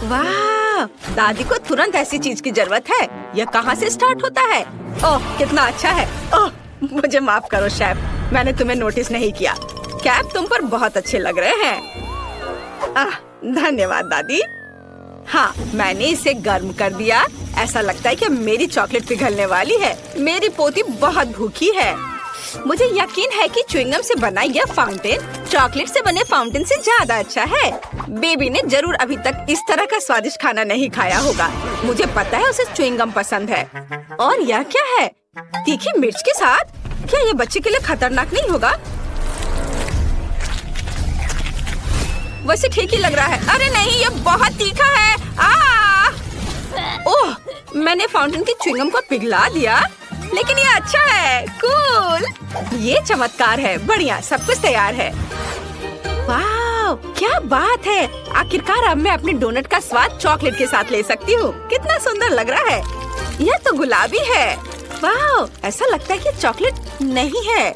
[SPEAKER 1] वाह, दादी को तुरंत ऐसी चीज की जरूरत है। यह कहाँ से स्टार्ट होता है? ओह, कितना अच्छा है। ओह, मुझे माफ करो शेफ, मैंने तुम्हें नोटिस नहीं किया। कैप तुम पर बहुत अच्छे लग रहे हैं। धन्यवाद दादी। हाँ, मैंने इसे गर्म कर दिया। ऐसा लगता है कि मेरी चॉकलेट पिघलने वाली है। मेरी पोती बहुत भूखी है। मुझे यकीन है कि च्युइंगम से बना यह फाउंटेन चॉकलेट से बने फाउंटेन से ज्यादा अच्छा है। बेबी ने जरूर अभी तक इस तरह का स्वादिष्ट खाना नहीं खाया होगा। मुझे पता है उसे च्युइंगम पसंद है। और यह क्या है? तीखी मिर्च के साथ? क्या यह बच्चे के लिए खतरनाक नहीं होगा? वैसे ठीक ही लग रहा है। अरे नहीं, यह बहुत तीखा है। ओह, मैंने फाउंटेन की च्युइंगम को पिघला दिया, लेकिन ये अच्छा है। कूल, ये चमत्कार है। बढ़िया, सब कुछ तैयार है। वाह, क्या बात है। आखिरकार अब मैं अपने डोनट का स्वाद चॉकलेट के साथ ले सकती हूँ। कितना सुंदर लग रहा है। यह तो गुलाबी है। वाह, ऐसा लगता है कि चॉकलेट नहीं है,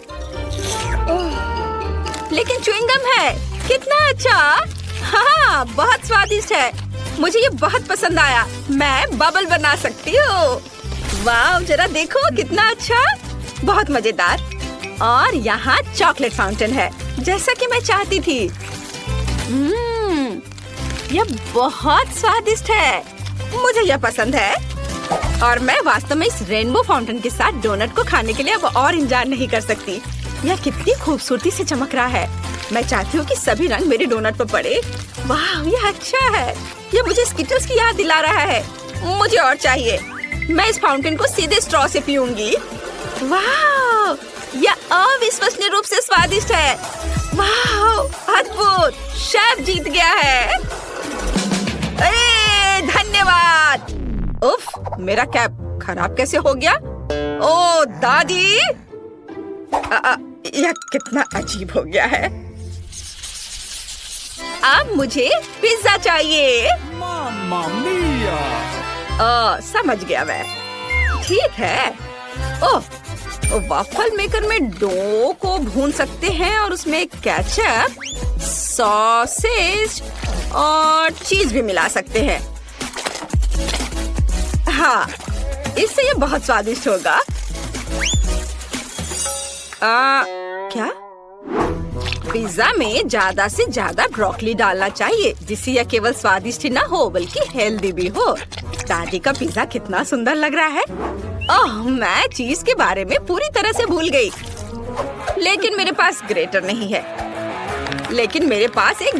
[SPEAKER 1] लेकिन च्युइंगम है। कितना अच्छा। हाँ, बहुत स्वादिष्ट है। मुझे ये बहुत पसंद आया। मैं बबल बना सकती हूँ। वाह, जरा देखो कितना अच्छा, बहुत मजेदार। और यहाँ चॉकलेट फाउंटेन है, जैसा कि मैं चाहती थी। यह बहुत स्वादिष्ट है। मुझे यह पसंद है। और मैं वास्तव में इस रेनबो फाउंटेन के साथ डोनट को खाने के लिए अब और इंतजार नहीं कर सकती। यह कितनी खूबसूरती से चमक रहा है। मैं चाहती हूँ कि सभी रंग मेरे डोनट पर पड़े। वाह, यह अच्छा है। यह मुझे स्किटल्स की याद दिला रहा है। मुझे और चाहिए। मैं इस फाउंटेन को सीधे स्ट्रॉ से पीऊंगी। वाह, यह अविश्वसनीय रूप से स्वादिष्ट है। वाह, अद्भुत। शेफ जीत गया है। अरे धन्यवाद। उफ, मेरा कैप खराब कैसे हो गया? ओ दादी, यह कितना अजीब हो गया है। अब मुझे पिज्जा चाहिए।
[SPEAKER 2] मामा मिया।
[SPEAKER 1] समझ गया मैं। ठीक है। ओह, वाफल मेकर में डो को भून सकते हैं और उसमें केचप, सॉसेज और चीज भी मिला सकते हैं। हाँ, इससे ये बहुत स्वादिष्ट होगा। क्या? पिज्जा में ज्यादा से ज्यादा ब्रोकली डालना चाहिए, जिससे यह केवल स्वादिष्ट ही ना हो बल्कि हेल्दी भी हो। दादी का पिज्जा कितना सुंदर लग रहा है। ओह, मैं चीज के बारे में पूरी तरह से भूल गई। लेकिन मेरे पास ग्रेटर नहीं है। लेकिन मेरे पास एक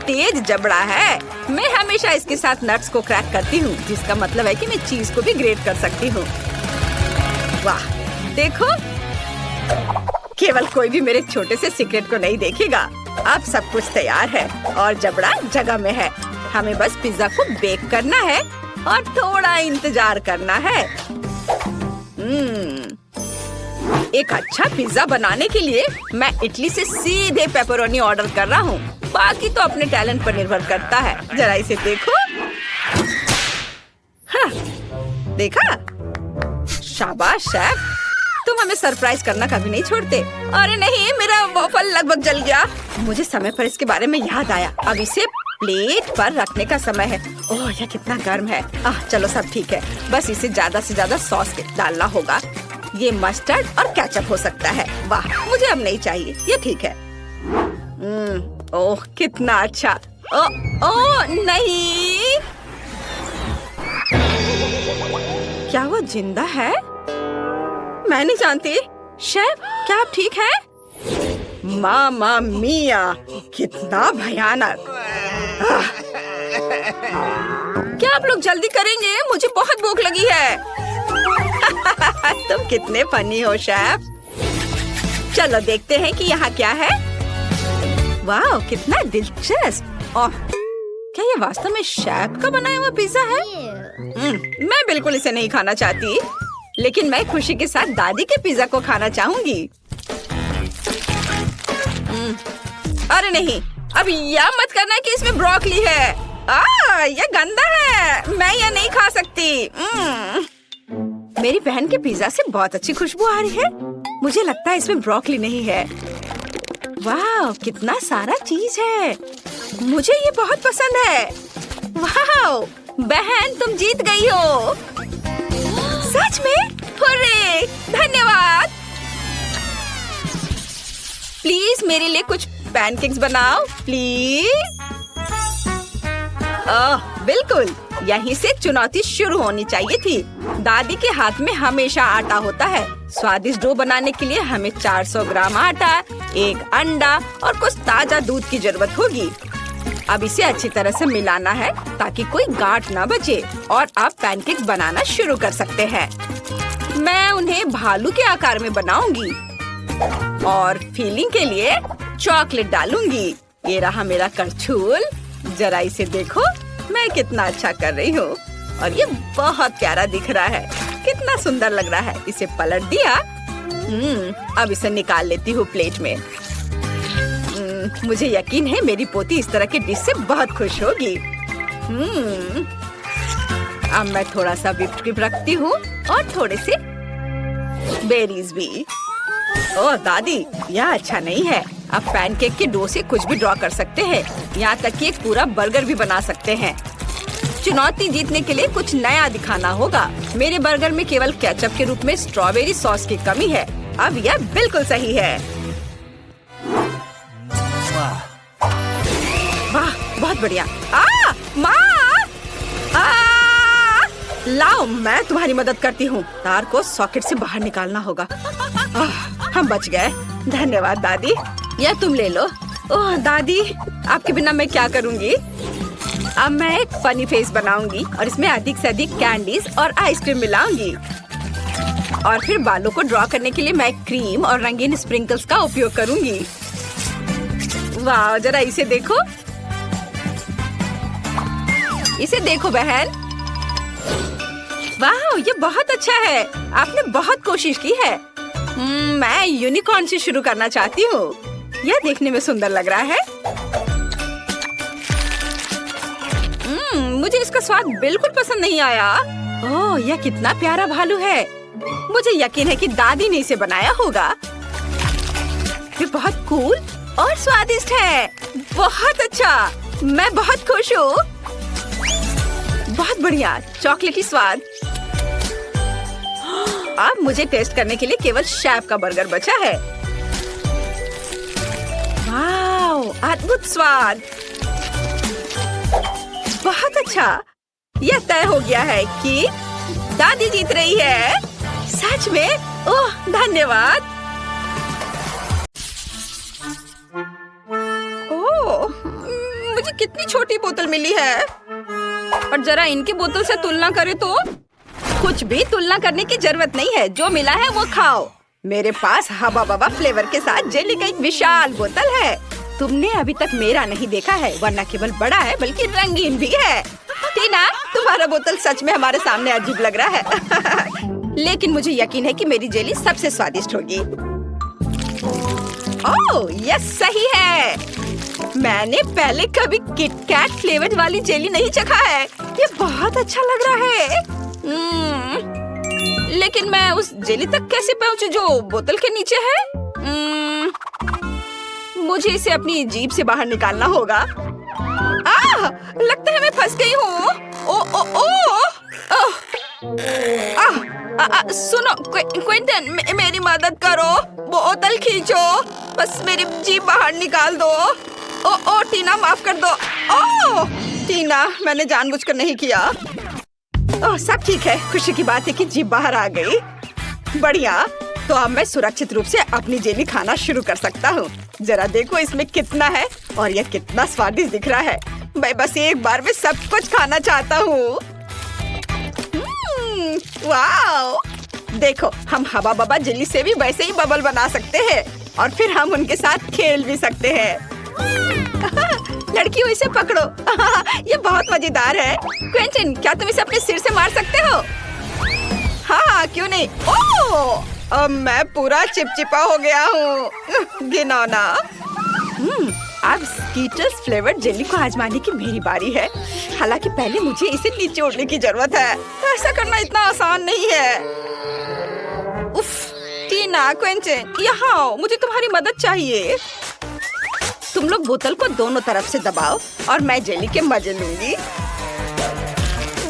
[SPEAKER 1] तेज जबड़ा है। मैं हमेशा इसके साथ नट्स को क्रैक करती हूँ, जिसका मतलब है कि मैं चीज को भी ग्रेट कर सकती हूँ। वाह, देखो, केवल कोई भी मेरे छोटे से सीक्रेट को नहीं देखेगा। अब सब कुछ तैयार है और जबड़ा जगह में है। हमें बस पिज्जा को बेक करना है और थोड़ा इंतजार करना है। एक अच्छा पिज्जा बनाने के लिए मैं इटली से सीधे पेपरोनी ऑर्डर कर रहा हूँ। बाकी तो अपने टैलेंट पर निर्भर करता है। जरा इसे देखो। हाँ, देखा? शाबाश शेफ, तुम हमें सरप्राइज करना कभी नहीं छोड़ते। अरे नहीं, मेरा वॉफल लगभग जल गया। मुझे समय पर इसके बारे में याद आया। अब इसे प्लेट पर रखने का समय है। ओह, यह कितना गर्म है। चलो सब ठीक है। बस इसे ज्यादा से ज्यादा सॉस डालना होगा। ये मस्टर्ड और केचप हो सकता है। वाह, मुझे अब नहीं चाहिए, ये ठीक है। ओह, कितना अच्छा। ओह नहीं, क्या वो जिंदा है? मैं नहीं जानती। शेफ, क्या आप ठीक हैं? मामा मिया, कितना भयानक। क्या आप लोग जल्दी करेंगे? मुझे बहुत भूख लगी है। तुम कितने फनी हो शेफ। चलो देखते हैं कि यहाँ क्या है। वाह, कितना दिलचस्प। ओह, क्या ये वास्तव में शेफ का बनाया हुआ पिज्जा है? मैं बिल्कुल इसे नहीं खाना चाहती, लेकिन मैं खुशी के साथ दादी के पिज्जा को खाना चाहूंगी। अरे नहीं, अब यह मत करना कि इसमें ब्रोकली है। यह गंदा है। मैं यह नहीं खा सकती। मेरी बहन के पिज्जा से बहुत अच्छी खुशबू आ रही है। मुझे लगता है इसमें ब्रोकली नहीं है। वाह, कितना सारा चीज है। मुझे ये बहुत पसंद है। वाह, बहन तुम जीत गई हो। सच में? हुर्रे! धन्यवाद। प्लीज मेरे लिए कुछ पैनकेक्स बनाओ, प्लीज। बिल्कुल, यहीं से चुनौती शुरू होनी चाहिए थी। दादी के हाथ में हमेशा आटा होता है। स्वादिष्ट डो बनाने के लिए हमें 400 ग्राम आटा, 1 अंडा और कुछ ताजा दूध की जरूरत होगी। अब इसे अच्छी तरह से मिलाना है ताकि कोई गांठ ना बचे और आप पैनकेक्स बनाना शुरू कर सकते हैं। मैं उन्हें भालू के आकार में बनाऊंगी और फिलिंग के लिए चॉकलेट डालूंगी। ये रहा मेरा करछूल। जरा इसे देखो, मैं कितना अच्छा कर रही हूँ और ये बहुत प्यारा दिख रहा है। कितना सुंदर लग रहा है। इसे पलट दिया। अब इसे निकाल लेती हूँ प्लेट में। मुझे यकीन है मेरी पोती इस तरह के डिश से बहुत खुश होगी। अब मैं थोड़ा सा व्हिप्ड क्रीम रखती हूँ और थोड़े से बेरीज भी। ओह दादी, यह अच्छा नहीं है। आप पैनकेक के डो से कुछ भी ड्रॉ कर सकते हैं। यहाँ तक कि एक पूरा बर्गर भी बना सकते हैं। चुनौती जीतने के लिए कुछ नया दिखाना होगा। मेरे बर्गर में केवल केचप के रूप में स्ट्रॉबेरी सॉस की कमी है। अब यह बिल्कुल सही है। वाह, बहुत बढ़िया। माँ! लाओ, मैं तुम्हारी मदद करती हूँ। तार को सॉकेट से बाहर निकालना होगा। हम बच गए। धन्यवाद दादी। यह तुम ले लो। ओह दादी, आपके बिना मैं क्या करूँगी? अब मैं एक फनी फेस बनाऊंगी और इसमें अधिक से अधिक कैंडीज और आइसक्रीम मिलाऊंगी। और फिर बालों को ड्रॉ करने के लिए मैं क्रीम और रंगीन स्प्रिंकल्स का उपयोग करूंगी। वाह, जरा इसे देखो। इसे देखो बहन। वाह, ये बहुत अच्छा है। आपने बहुत कोशिश की है। मैं यूनिकॉर्न से शुरू करना चाहती हूँ। यह देखने में सुंदर लग रहा है। मुझे इसका स्वाद बिल्कुल पसंद नहीं आया। ओह, यह कितना प्यारा भालू है। मुझे यकीन है कि दादी ने इसे बनाया होगा। ये बहुत कूल और स्वादिष्ट है। बहुत अच्छा, मैं बहुत खुश हूँ। बहुत बढ़िया, चॉकलेटी स्वाद। अब मुझे टेस्ट करने के लिए केवल शेफ का बर्गर बचा है। अद्भुत स्वाद, बहुत अच्छा। यह तय हो गया है कि दादी जीत रही है। सच में? ओह धन्यवाद। ओह, मुझे कितनी छोटी बोतल मिली है। और जरा इनकी बोतल से तुलना करें तो कुछ भी तुलना करने की जरूरत नहीं है। जो मिला है वो खाओ। मेरे पास हवा बवा फ्लेवर के साथ जेली का एक विशाल बोतल है। तुमने अभी तक मेरा नहीं देखा है, वरना केवल बड़ा है बल्कि रंगीन भी है। टीना, तुम्हारा बोतल सच में हमारे सामने अजीब लग रहा है। लेकिन मुझे यकीन है कि मेरी जेली सबसे स्वादिष्ट होगी। ओह, यह सही है। मैंने पहले कभी किटकैट फ्लेवर वाली जेली नहीं चखा है। ये बहुत अच्छा लग रहा है। लेकिन मैं उस जेली तक कैसे पहुंचूं जो बोतल के नीचे है? मुझे इसे अपनी जीभ से बाहर निकालना होगा। लगता है मैं फंस गई हूँ। सुनो क्विंटन, मेरी मदद करो। बोतल खींचो, बस मेरी जीभ बाहर निकाल दो। ओ टीना, माफ कर दो। टीना, मैंने जानबूझकर नहीं किया। सब ठीक है। खुशी की बात है कि जीभ बाहर आ गई। बढ़िया, तो अब मैं सुरक्षित रूप से अपनी जेली खाना शुरू कर सकता हूँ। जरा देखो इसमें कितना है और यह कितना स्वादिष्ट दिख रहा है। मैं बस एक बार में सब कुछ खाना चाहता हूँ। वाओ! देखो, हम हवा बबा जेली से भी वैसे ही बबल बना सकते हैं और फिर हम उनके साथ खेल भी सकते हैं। लड़कियों, इसे पकड़ो। ये बहुत मजेदार है। क्विंटन, क्या तुम इसे अपने सिर से मार सकते हो? हाँ, क्यों नहीं। अब मैं पूरा चिपचिपा हो गया हूँ। घिनौना। अब स्कीटर्स फ्लेवर्ड जेली को आजमाने की मेरी बारी है। हालांकि पहले मुझे इसे निचोड़ने की जरूरत है। ऐसा करना इतना आसान नहीं है। उफ, टीना, क्विंटन, यहाँ आओ, मुझे तुम्हारी मदद चाहिए। तुम लोग बोतल को दोनों तरफ से दबाओ और मैं जेली के मजे लूंगी।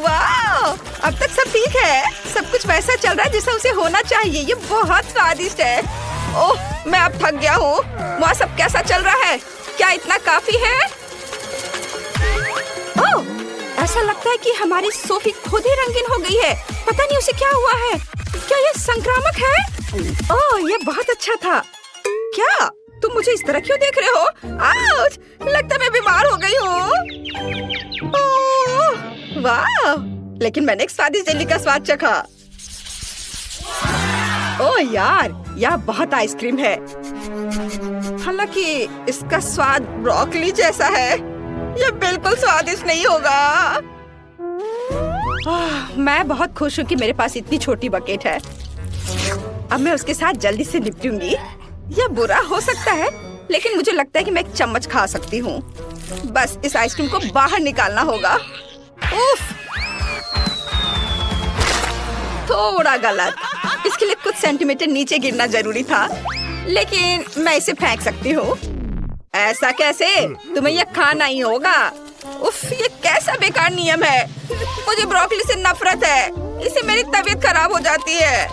[SPEAKER 1] वाह! अब तक सब ठीक है। सब कुछ वैसा चल रहा है जैसा उसे होना चाहिए। ये बहुत स्वादिष्ट है। ओह, मैं अब थक गया हूँ। वहाँ सब कैसा चल रहा है? क्या इतना काफी है? ओह, ऐसा लगता है कि हमारी सोफी खुद ही रंगीन हो गई है। पता नहीं उसे क्या हुआ है। क्या ये संक्रामक है? ओह, ये बहुत अच्छा था। क्या तुम मुझे इस तरह क्यों देख रहे हो? आउच! लगता है मैं बीमार हो गई हूँ। वाह! लेकिन मैंने एक स्वादिष्ट जेली का स्वाद चखा। ओह यार, यह बहुत आइसक्रीम है। हालांकि इसका स्वाद ब्रोकली जैसा है। यह बिल्कुल स्वादिष्ट नहीं होगा। मैं बहुत खुश हूँ कि मेरे पास इतनी छोटी बकेट है। अब मैं उसके साथ जल्दी से निपटूंगी। यह बुरा हो सकता है, लेकिन मुझे लगता है कि मैं एक चम्मच खा सकती हूँ। बस इस आइसक्रीम को बाहर निकालना होगा। उफ! थोड़ा गलत। इसके लिए कुछ सेंटीमीटर नीचे गिरना जरूरी था, लेकिन मैं इसे फेंक सकती हूँ। ऐसा कैसे? तुम्हें यह खाना ही होगा। उफ, ये कैसा बेकार नियम है। मुझे ब्रोकली से नफरत है। इससे मेरी तबीयत खराब हो जाती है।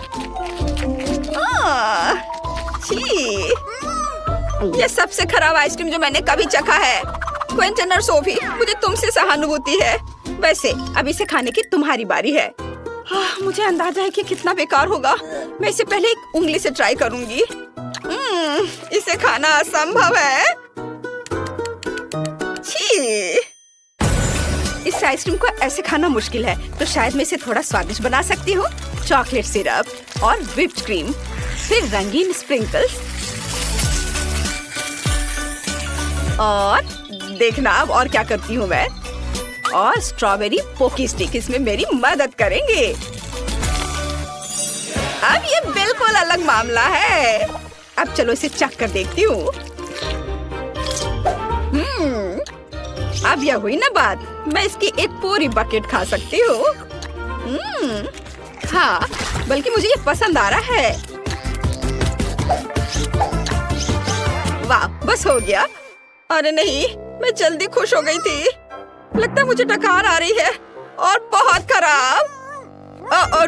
[SPEAKER 1] छी! ये सबसे खराब आइसक्रीम जो मैंने कभी चखा है। क्विंटन और सोफी, मुझे तुमसे सहानुभूति है। वैसे अब इसे खाने की तुम्हारी बारी है। मुझे अंदाजा है कि कितना बेकार होगा। मैं इसे पहले एक उंगली से ट्राई करूंगी। इसे खाना असंभव है। छी! इस आइसक्रीम को ऐसे खाना मुश्किल है, तो शायद मैं इसे थोड़ा स्वादिष्ट बना सकती हूँ। चॉकलेट सिरप और व्हिप्ड क्रीम, फिर रंगीन स्प्रिंकल्स, और देखना अब और क्या करती हूँ मैं। और स्ट्रॉबेरी पोकी स्टिक इसमें मेरी मदद करेंगे। अब ये बिल्कुल अलग मामला है। अब चलो इसे चख कर देखती हूँ। अब यह हुई ना बात। मैं इसकी एक पूरी बकेट खा सकती हूँ। हाँ, बल्कि मुझे ये पसंद आ रहा है। वाह, बस हो गया। अरे नहीं, मैं जल्दी खुश हो गई थी। लगता है मुझे डकार आ रही है और बहुत खराब।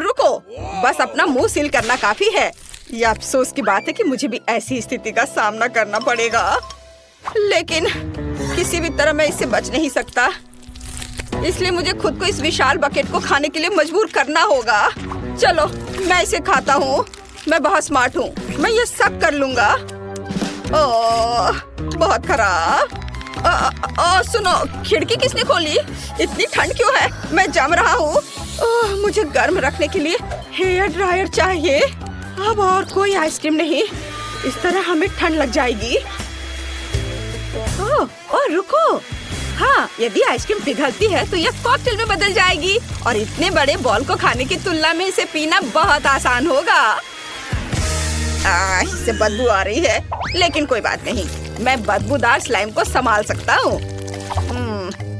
[SPEAKER 1] रुको, बस अपना मुंह सील करना काफी है। यह अफसोस की बात है कि मुझे भी ऐसी स्थिति का सामना करना पड़ेगा। लेकिन किसी भी तरह मैं इससे बच नहीं सकता, इसलिए मुझे खुद को इस विशाल बकेट को खाने के लिए मजबूर करना होगा। चलो मैं इसे खाता हूँ। मैं बहुत स्मार्ट हूँ, मैं ये सब कर लूंगा। ओह, बहुत खराब। सुनो, खिड़की किसने खोली? इतनी ठंड क्यों है? मैं जम रहा हूँ। मुझे गर्म रखने के लिए हेयर ड्रायर चाहिए। अब और कोई आइसक्रीम नहीं, इस तरह हमें ठंड लग जाएगी। ओह रुको, हाँ, यदि आइसक्रीम पिघलती है तो यह कॉकटेल में बदल जाएगी और इतने बड़े बॉल को खाने की तुलना में इसे पीना बहुत आसान होगा। इससे बदबू आ रही है, लेकिन कोई बात नहीं, मैं बदबूदार स्लाइम को संभाल सकता हूँ।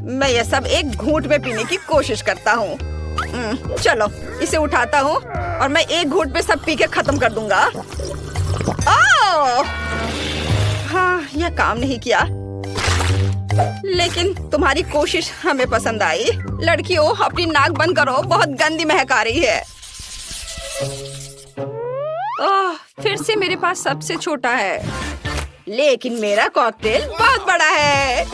[SPEAKER 1] मैं यह सब एक घूंट में पीने की कोशिश करता हूँ। चलो इसे उठाता हूँ और मैं एक घूंट में सब पी के खत्म कर दूंगा। हाँ, यह काम नहीं किया, लेकिन तुम्हारी कोशिश हमें पसंद आई। लड़कियों, अपनी नाक बंद करो, बहुत गंदी महक आ रही है। फिर से मेरे पास सबसे छोटा है, लेकिन मेरा कॉकटेल बहुत बड़ा है।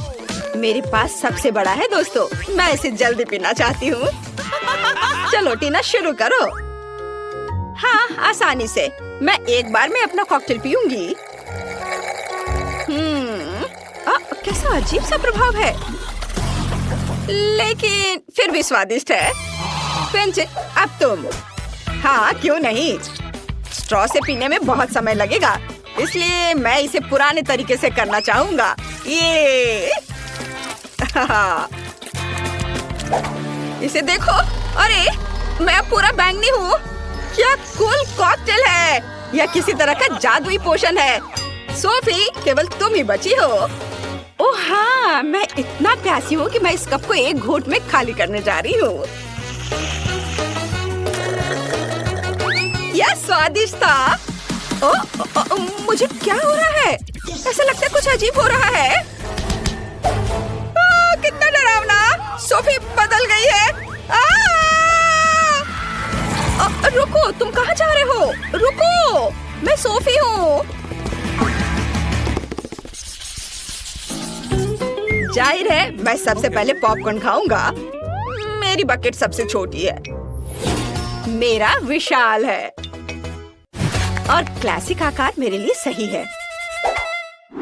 [SPEAKER 1] मेरे पास सबसे बड़ा है दोस्तों, मैं इसे जल्दी पीना चाहती हूँ। चलो टीना, शुरू करो। हाँ, आसानी से। मैं एक बार में अपना कॉकटेल पीऊंगी। कैसा अजीब सा प्रभाव है, लेकिन फिर भी स्वादिष्ट है। क्विंटन, अब तुम। हाँ, क्यों नहीं। स्ट्रॉ से पीने में बहुत समय लगेगा, इसलिए मैं इसे पुराने तरीके से करना चाहूंगा। ये इसे देखो, अरे मैं अब पूरा बैंगनी हूँ। क्या कूल कॉकटेल है! यह किसी तरह का जादुई पोशन है। सोफी, केवल तुम ही बची हो। ओह हाँ, मैं इतना प्यासी हूँ कि मैं इस कप को एक घूंट में खाली करने जा रही हूँ। यह स्वादिष्ट था। मुझे क्या हो रहा है? ऐसा लगता है कुछ अजीब हो रहा है। कितना डरावना! सोफी बदल गई है। रुको, तुम कहाँ जा रहे हो? रुको, मैं सोफी हूँ। जाहिर है, मैं सबसे पहले पॉपकॉर्न खाऊंगा। मेरी बकेट सबसे छोटी है, मेरा विशाल है और क्लासिक आकार मेरे लिए सही है।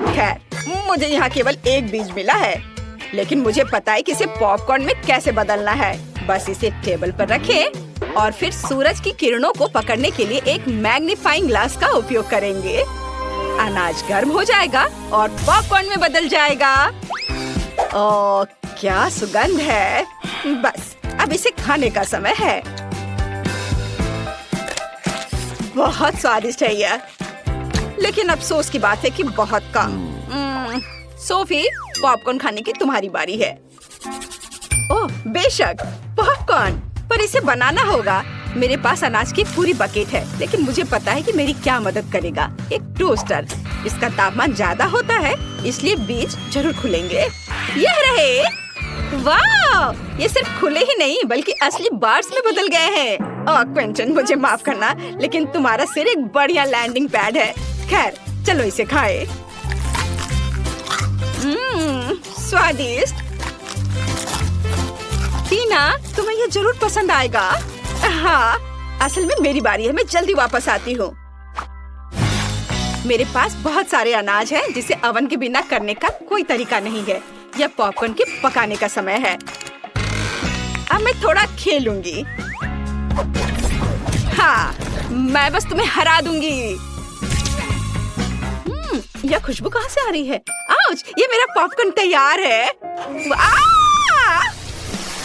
[SPEAKER 1] खैर, मुझे यहाँ केवल एक बीज मिला है, लेकिन मुझे पता है कि इसे पॉपकॉर्न में कैसे बदलना है। बस इसे टेबल पर रखें और फिर सूरज की किरणों को पकड़ने के लिए एक मैग्नीफाइंग ग्लास का उपयोग करेंगे। अनाज गर्म हो जाएगा और पॉपकॉर्न में बदल जाएगा। ओह, क्या सुगंध है! बस अब इसे खाने का समय है। बहुत स्वादिष्ट है यह, लेकिन अफसोस की बात है कि बहुत कम। सोफी, पॉपकॉर्न खाने की तुम्हारी बारी है। ओह बेशक, पॉपकॉर्न, पर इसे बनाना होगा। मेरे पास अनाज की पूरी बकेट है, लेकिन मुझे पता है कि मेरी क्या मदद करेगा। एक टोस्टर। इसका तापमान ज्यादा होता है, इसलिए बीज जरूर खुलेंगे। यह रहे। वाह, ये सिर्फ खुले ही नहीं बल्कि असली बार्स में बदल गए हैं। क्विंटन, मुझे माफ करना, लेकिन तुम्हारा सिर एक बढ़िया लैंडिंग पैड है। खैर, चलो इसे खाएं। स्वादिष्ट। टीना, तुम्हें ये जरूर पसंद आएगा। हाँ, असल में मेरी बारी है, मैं जल्दी वापस आती हूँ। मेरे पास बहुत सारे अनाज हैं जिसे ओवन के बिना करने का कोई तरीका नहीं है। यह पॉपकॉर्न के पकाने का समय है। अब मैं थोड़ा खेलूंगी। हाँ, मैं बस तुम्हें हरा दूंगी। यह खुशबू कहाँ से आ रही है? आउच! ये मेरा पॉपकॉर्न तैयार है।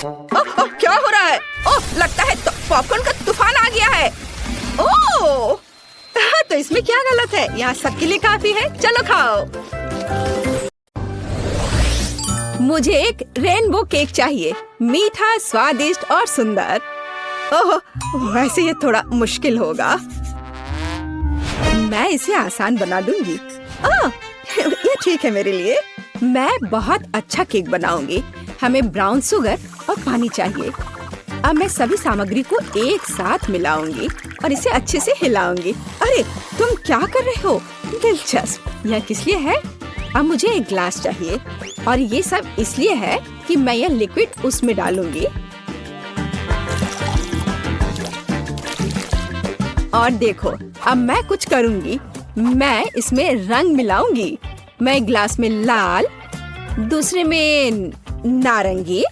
[SPEAKER 1] ओह, क्या हो रहा है? ओह, लगता है पॉपकॉर्न का तूफान आ गया है। ओह, तो इसमें क्या गलत है? यहाँ सबके लिए काफी है। चलो खाओ। मुझे एक रेनबो केक चाहिए, मीठा, स्वादिष्ट और सुंदर। ओह, वैसे ये थोड़ा मुश्किल होगा। मैं इसे आसान बना दूंगी। ये ठीक है मेरे लिए। मैं बहुत अच्छा केक बनाऊंगी। हमें ब्राउन शुगर और पानी चाहिए। अब मैं सभी सामग्री को एक साथ मिलाऊंगी और इसे अच्छे से हिलाऊंगी। अरे, तुम क्या कर रहे हो? दिलचस्प। यह किस लिए है? अब मुझे एक ग्लास चाहिए और ये सब इसलिए है कि मैं यह लिक्विड उसमें डालूंगी। और देखो, अब मैं कुछ करूंगी। मैं इसमें रंग मिलाऊंगी। मैं एक ग्लास में लाल, दूसरे में नारंगी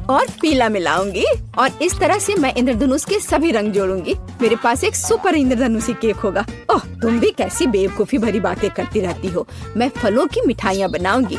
[SPEAKER 1] और पीला मिलाऊंगी और इस तरह से मैं इंद्रधनुष के सभी रंग जोड़ूंगी। मेरे पास एक सुपर इंद्रधनुषी केक होगा। ओह, तुम भी कैसी बेवकूफी भरी बातें करती रहती हो। मैं फलों की मिठाइयाँ बनाऊंगी।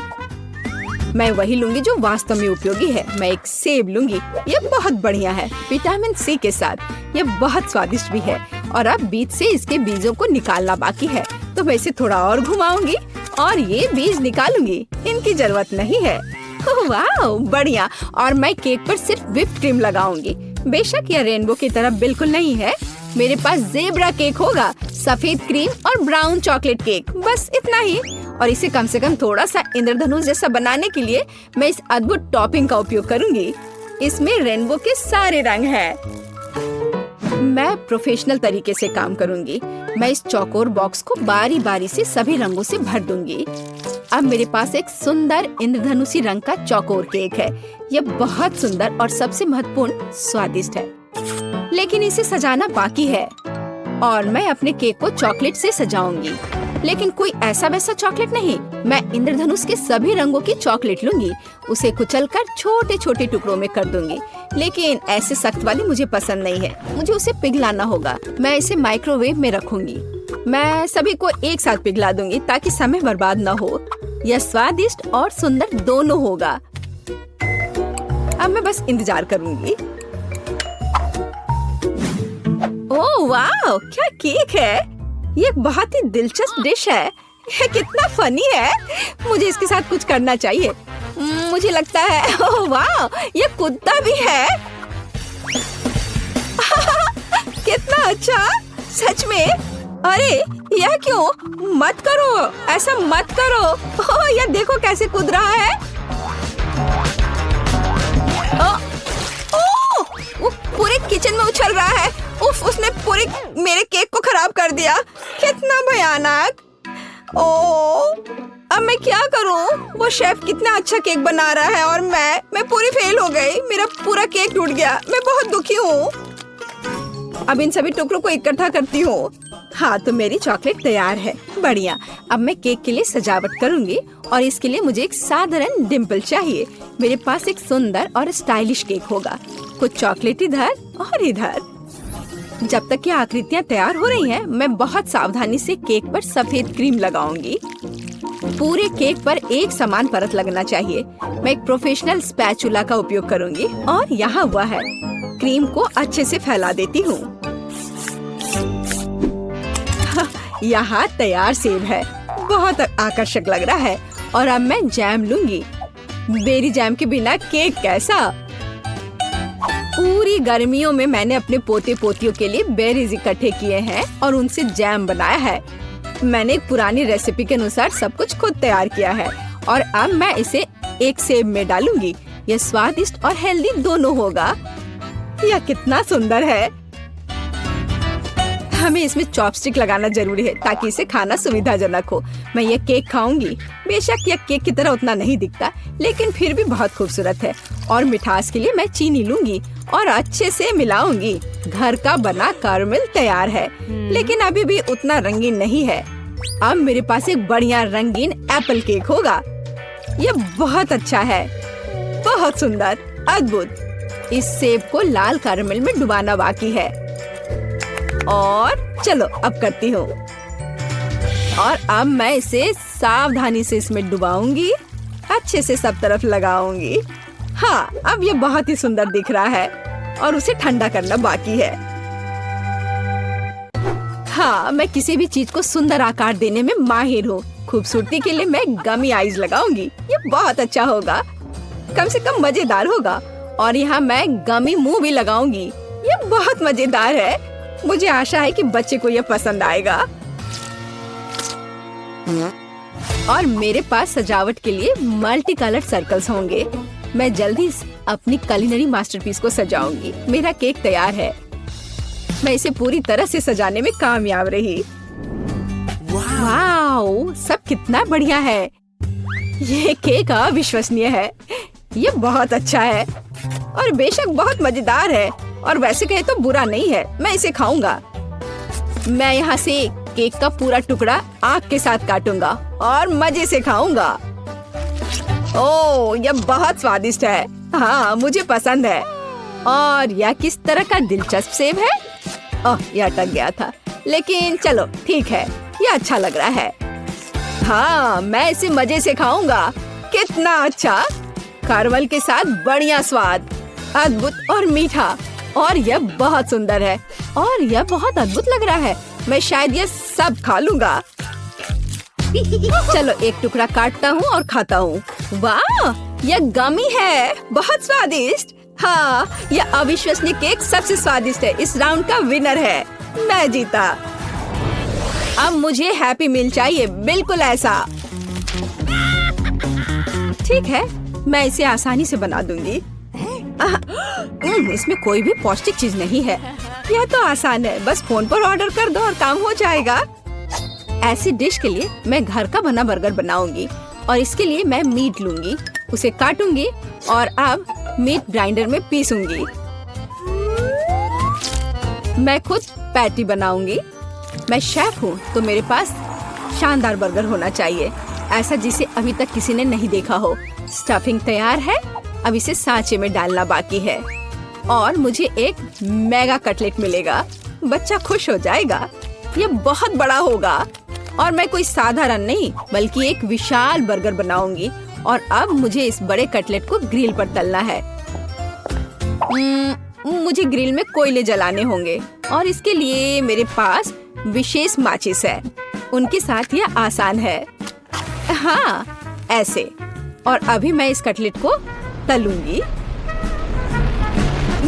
[SPEAKER 1] मैं वही लूंगी जो वास्तव में उपयोगी है। मैं एक सेब लूंगी। ये बहुत बढ़िया है, विटामिन सी के साथ। ये बहुत स्वादिष्ट भी है और अब बीज से इसके बीजों को निकालना बाकी है, तो मैं इसे थोड़ा और घुमाऊंगी और ये बीज निकालूंगी। इनकी जरूरत नहीं है। वाह, बढ़िया। और मैं केक पर सिर्फ व्हिप्ड क्रीम लगाऊंगी। बेशक यह रेनबो की तरह बिल्कुल नहीं है। मेरे पास ज़ेब्रा केक होगा, सफेद क्रीम और ब्राउन चॉकलेट केक, बस इतना ही। और इसे कम से कम थोड़ा सा इंद्रधनुष जैसा बनाने के लिए मैं इस अद्भुत टॉपिंग का उपयोग करूंगी। इसमें रेनबो के सारे रंग हैं। मैं प्रोफेशनल तरीके से काम करूंगी। मैं इस चौकोर बॉक्स को बारी बारी से सभी रंगों से भर दूंगी। अब मेरे पास एक सुंदर इंद्रधनुषी रंग का चौकोर केक है। यह बहुत सुंदर और सबसे महत्वपूर्ण स्वादिष्ट है, लेकिन इसे सजाना बाकी है और मैं अपने केक को चॉकलेट से सजाऊंगी। लेकिन कोई ऐसा वैसा चॉकलेट नहीं। मैं इंद्रधनुष के सभी रंगों की चॉकलेट लूंगी, उसे कुचलकर छोटे छोटे टुकड़ों में कर दूंगी। लेकिन ऐसे सख्त वाली मुझे पसंद नहीं है, मुझे उसे पिघलाना होगा। मैं इसे माइक्रोवेव में रखूंगी। मैं सभी को एक साथ पिघला दूंगी ताकि समय बर्बाद न हो। यह स्वादिष्ट और सुंदर दोनों होगा। अब मैं बस इंतजार करूंगी। ओह वाह, क्या केक है! ये एक बहुत ही दिलचस्प डिश है। यह कितना फनी है। मुझे इसके साथ कुछ करना चाहिए। मुझे लगता है, ओह वाह, ये कुत्ता भी है। कितना अच्छा, सच में। अरे यह क्यों? मत करो, ऐसा मत करो। ओह, यह देखो कैसे कूद रहा है। वो पूरे किचन में उछल रहा है। उफ, उसने पूरे मेरे केक को खराब कर दिया। कितना भयानक। ओह, अब मैं क्या करूं? वो शेफ कितना अच्छा केक बना रहा है और मैं पूरी फेल हो गई। मेरा पूरा केक टूट गया। मैं बहुत दुखी हूँ। अब इन सभी टुकड़ों को इकट्ठा करती हूँ। हाँ, तो मेरी चॉकलेट तैयार है। बढ़िया। अब मैं केक के लिए सजावट करूंगी और इसके लिए मुझे एक साधारण डिम्पल चाहिए। मेरे पास एक सुंदर और स्टाइलिश केक होगा। कुछ चॉकलेट इधर और इधर। जब तक ये आकृतियाँ तैयार हो रही हैं, मैं बहुत सावधानी से केक पर सफेद क्रीम लगाऊंगी। पूरे केक पर एक समान परत लगना चाहिए। मैं एक प्रोफेशनल स्पैचुला का उपयोग करूंगी और यहाँ हुआ है। क्रीम को अच्छे से फैला देती हूँ। यहाँ तैयार सेब है, बहुत आकर्षक लग रहा है। और अब मैं जैम लूंगी। बेरी जैम के बिना केक कैसा? पूरी गर्मियों में मैंने अपने पोते पोतियों के लिए बेरीज इकट्ठे किए हैं और उनसे जैम बनाया है। मैंने एक पुरानी रेसिपी के अनुसार सब कुछ खुद तैयार किया है और अब मैं इसे एक सेब में डालूंगी। यह स्वादिष्ट और हेल्दी दोनों होगा। यह कितना सुंदर है। हमें इसमें चॉपस्टिक लगाना जरूरी है ताकि इसे खाना सुविधाजनक हो। मैं यह केक खाऊंगी। बेशक यह केक की तरह उतना नहीं दिखता, लेकिन फिर भी बहुत खूबसूरत है। और मिठास के लिए मैं चीनी लूंगी और अच्छे से मिलाऊंगी। घर का बना कैरमेल तैयार है, लेकिन अभी भी उतना रंगीन नहीं है। अब मेरे पास एक बढ़िया रंगीन एप्पल केक होगा। यह बहुत अच्छा है, बहुत सुंदर, अद्भुत। इस सेब को लाल कैरमेल में डुबाना बाकी है। और चलो अब करती हूँ। और अब मैं इसे सावधानी से इसमें डुबाऊंगी, अच्छे से सब तरफ लगाऊंगी। हाँ, अब ये बहुत ही सुंदर दिख रहा है और उसे ठंडा करना बाकी है। हाँ, मैं किसी भी चीज को सुंदर आकार देने में माहिर हूँ। खूबसूरती के लिए मैं गमी आईज लगाऊंगी। ये बहुत अच्छा होगा, कम से कम मजेदार होगा। और यहाँ मैं गमी मुंह भी लगाऊंगी। ये बहुत मजेदार है। मुझे आशा है कि बच्चे को यह पसंद आएगा। और मेरे पास सजावट के लिए मल्टी कलर्ड सर्कल्स होंगे। मैं जल्दी अपनी कुलिनरी मास्टरपीस को सजाऊंगी। मेरा केक तैयार है। मैं इसे पूरी तरह से सजाने में कामयाब रही। वाओ, सब कितना बढ़िया है। ये केक अविश्वसनीय है। ये बहुत अच्छा है और बेशक बहुत मजेदार है और वैसे कहे तो बुरा नहीं है। मैं इसे खाऊंगा। मैं यहाँ से केक का पूरा टुकड़ा आग के साथ काटूंगा और मजे से खाऊंगा। ओह, यह बहुत स्वादिष्ट है। हाँ, मुझे पसंद है। और यह किस तरह का दिलचस्प सेब है? ओह, यह अटक गया था, लेकिन चलो ठीक है, यह अच्छा लग रहा है। हाँ, मैं इसे मजे से खाऊंगा। कितना अच्छा! कार्मल के साथ बढ़िया स्वाद, अद्भुत और मीठा, और यह बहुत सुंदर है और यह बहुत अद्भुत लग रहा है। मैं शायद यह सब खा लूंगा। चलो एक टुकड़ा काटता हूँ और खाता हूँ। वाह, यह गमी है, बहुत स्वादिष्ट। हाँ, यह अविश्वसनीय केक सबसे स्वादिष्ट है। इस राउंड का विनर है। मैं जीता। अब मुझे हैप्पी मील चाहिए, बिल्कुल ऐसा। ठीक है, मैं इसे आसानी से बना दूंगी। इसमें कोई भी पौष्टिक चीज नहीं है। यह तो आसान है, बस फोन पर ऑर्डर कर दो और काम हो जाएगा। ऐसी डिश के लिए मैं घर का बना बर्गर बनाऊंगी और इसके लिए मैं मीट लूंगी, उसे काटूंगी और अब मीट ग्राइंडर में पीसूंगी। मैं खुद पैटी बनाऊंगी। मैं शेफ हूँ तो मेरे पास शानदार बर्गर होना चाहिए, ऐसा जिसे अभी तक किसी ने नहीं देखा हो। स्टफिंग तैयार है, अब इसे सांचे में डालना बाकी है और मुझे एक मेगा कटलेट मिलेगा। बच्चा खुश हो जाएगा। यह बहुत बड़ा होगा और मैं कोई साधारण नहीं बल्कि एक विशाल बर्गर बनाऊंगी। और अब मुझे इस बड़े कटलेट को ग्रिल पर तलना है। मुझे ग्रिल में कोयले जलाने होंगे और इसके लिए मेरे पास विशेष माचिस है। उनके साथ यह आसान है। हाँ, ऐसे। और अभी मैं इस कटलेट को तलूंगी।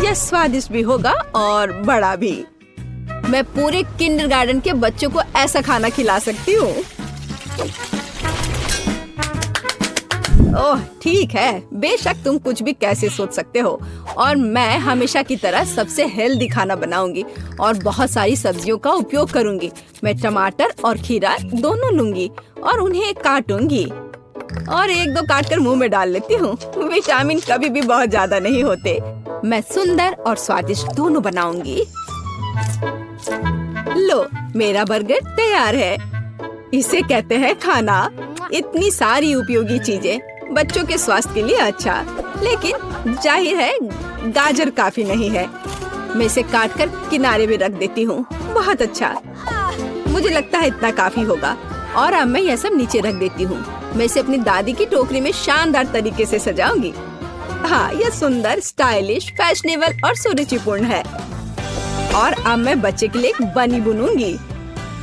[SPEAKER 1] यह स्वादिष्ट भी होगा और बड़ा भी। मैं पूरे किंडरगार्टन के बच्चों को ऐसा खाना खिला सकती हूँ। ओह, ठीक है, बेशक तुम कुछ भी कैसे सोच सकते हो। और मैं हमेशा की तरह सबसे हेल्दी खाना बनाऊंगी और बहुत सारी सब्जियों का उपयोग करूंगी। मैं टमाटर और खीरा दोनों लूंगी और उन्हें काटूंगी और एक दो काट कर मुंह में डाल लेती हूँ। विटामिन कभी भी बहुत ज्यादा नहीं होते। मैं सुंदर और स्वादिष्ट दोनों बनाऊंगी। लो, मेरा बर्गर तैयार है। इसे कहते हैं खाना। इतनी सारी उपयोगी चीजें, बच्चों के स्वास्थ्य के लिए अच्छा, लेकिन जाहिर है गाजर काफी नहीं है। मैं इसे काट कर किनारे में रख देती हूँ। बहुत अच्छा, मुझे लगता है इतना काफी होगा। और अब मैं यह सब नीचे रख देती हूँ। मैं इसे अपनी दादी की टोकरी में शानदार तरीके से सजाऊंगी। हाँ, यह सुंदर, स्टाइलिश, फैशनेबल और सुरुचिपूर्ण है। और अब मैं बच्चे के लिए एक बनी बुनूंगी।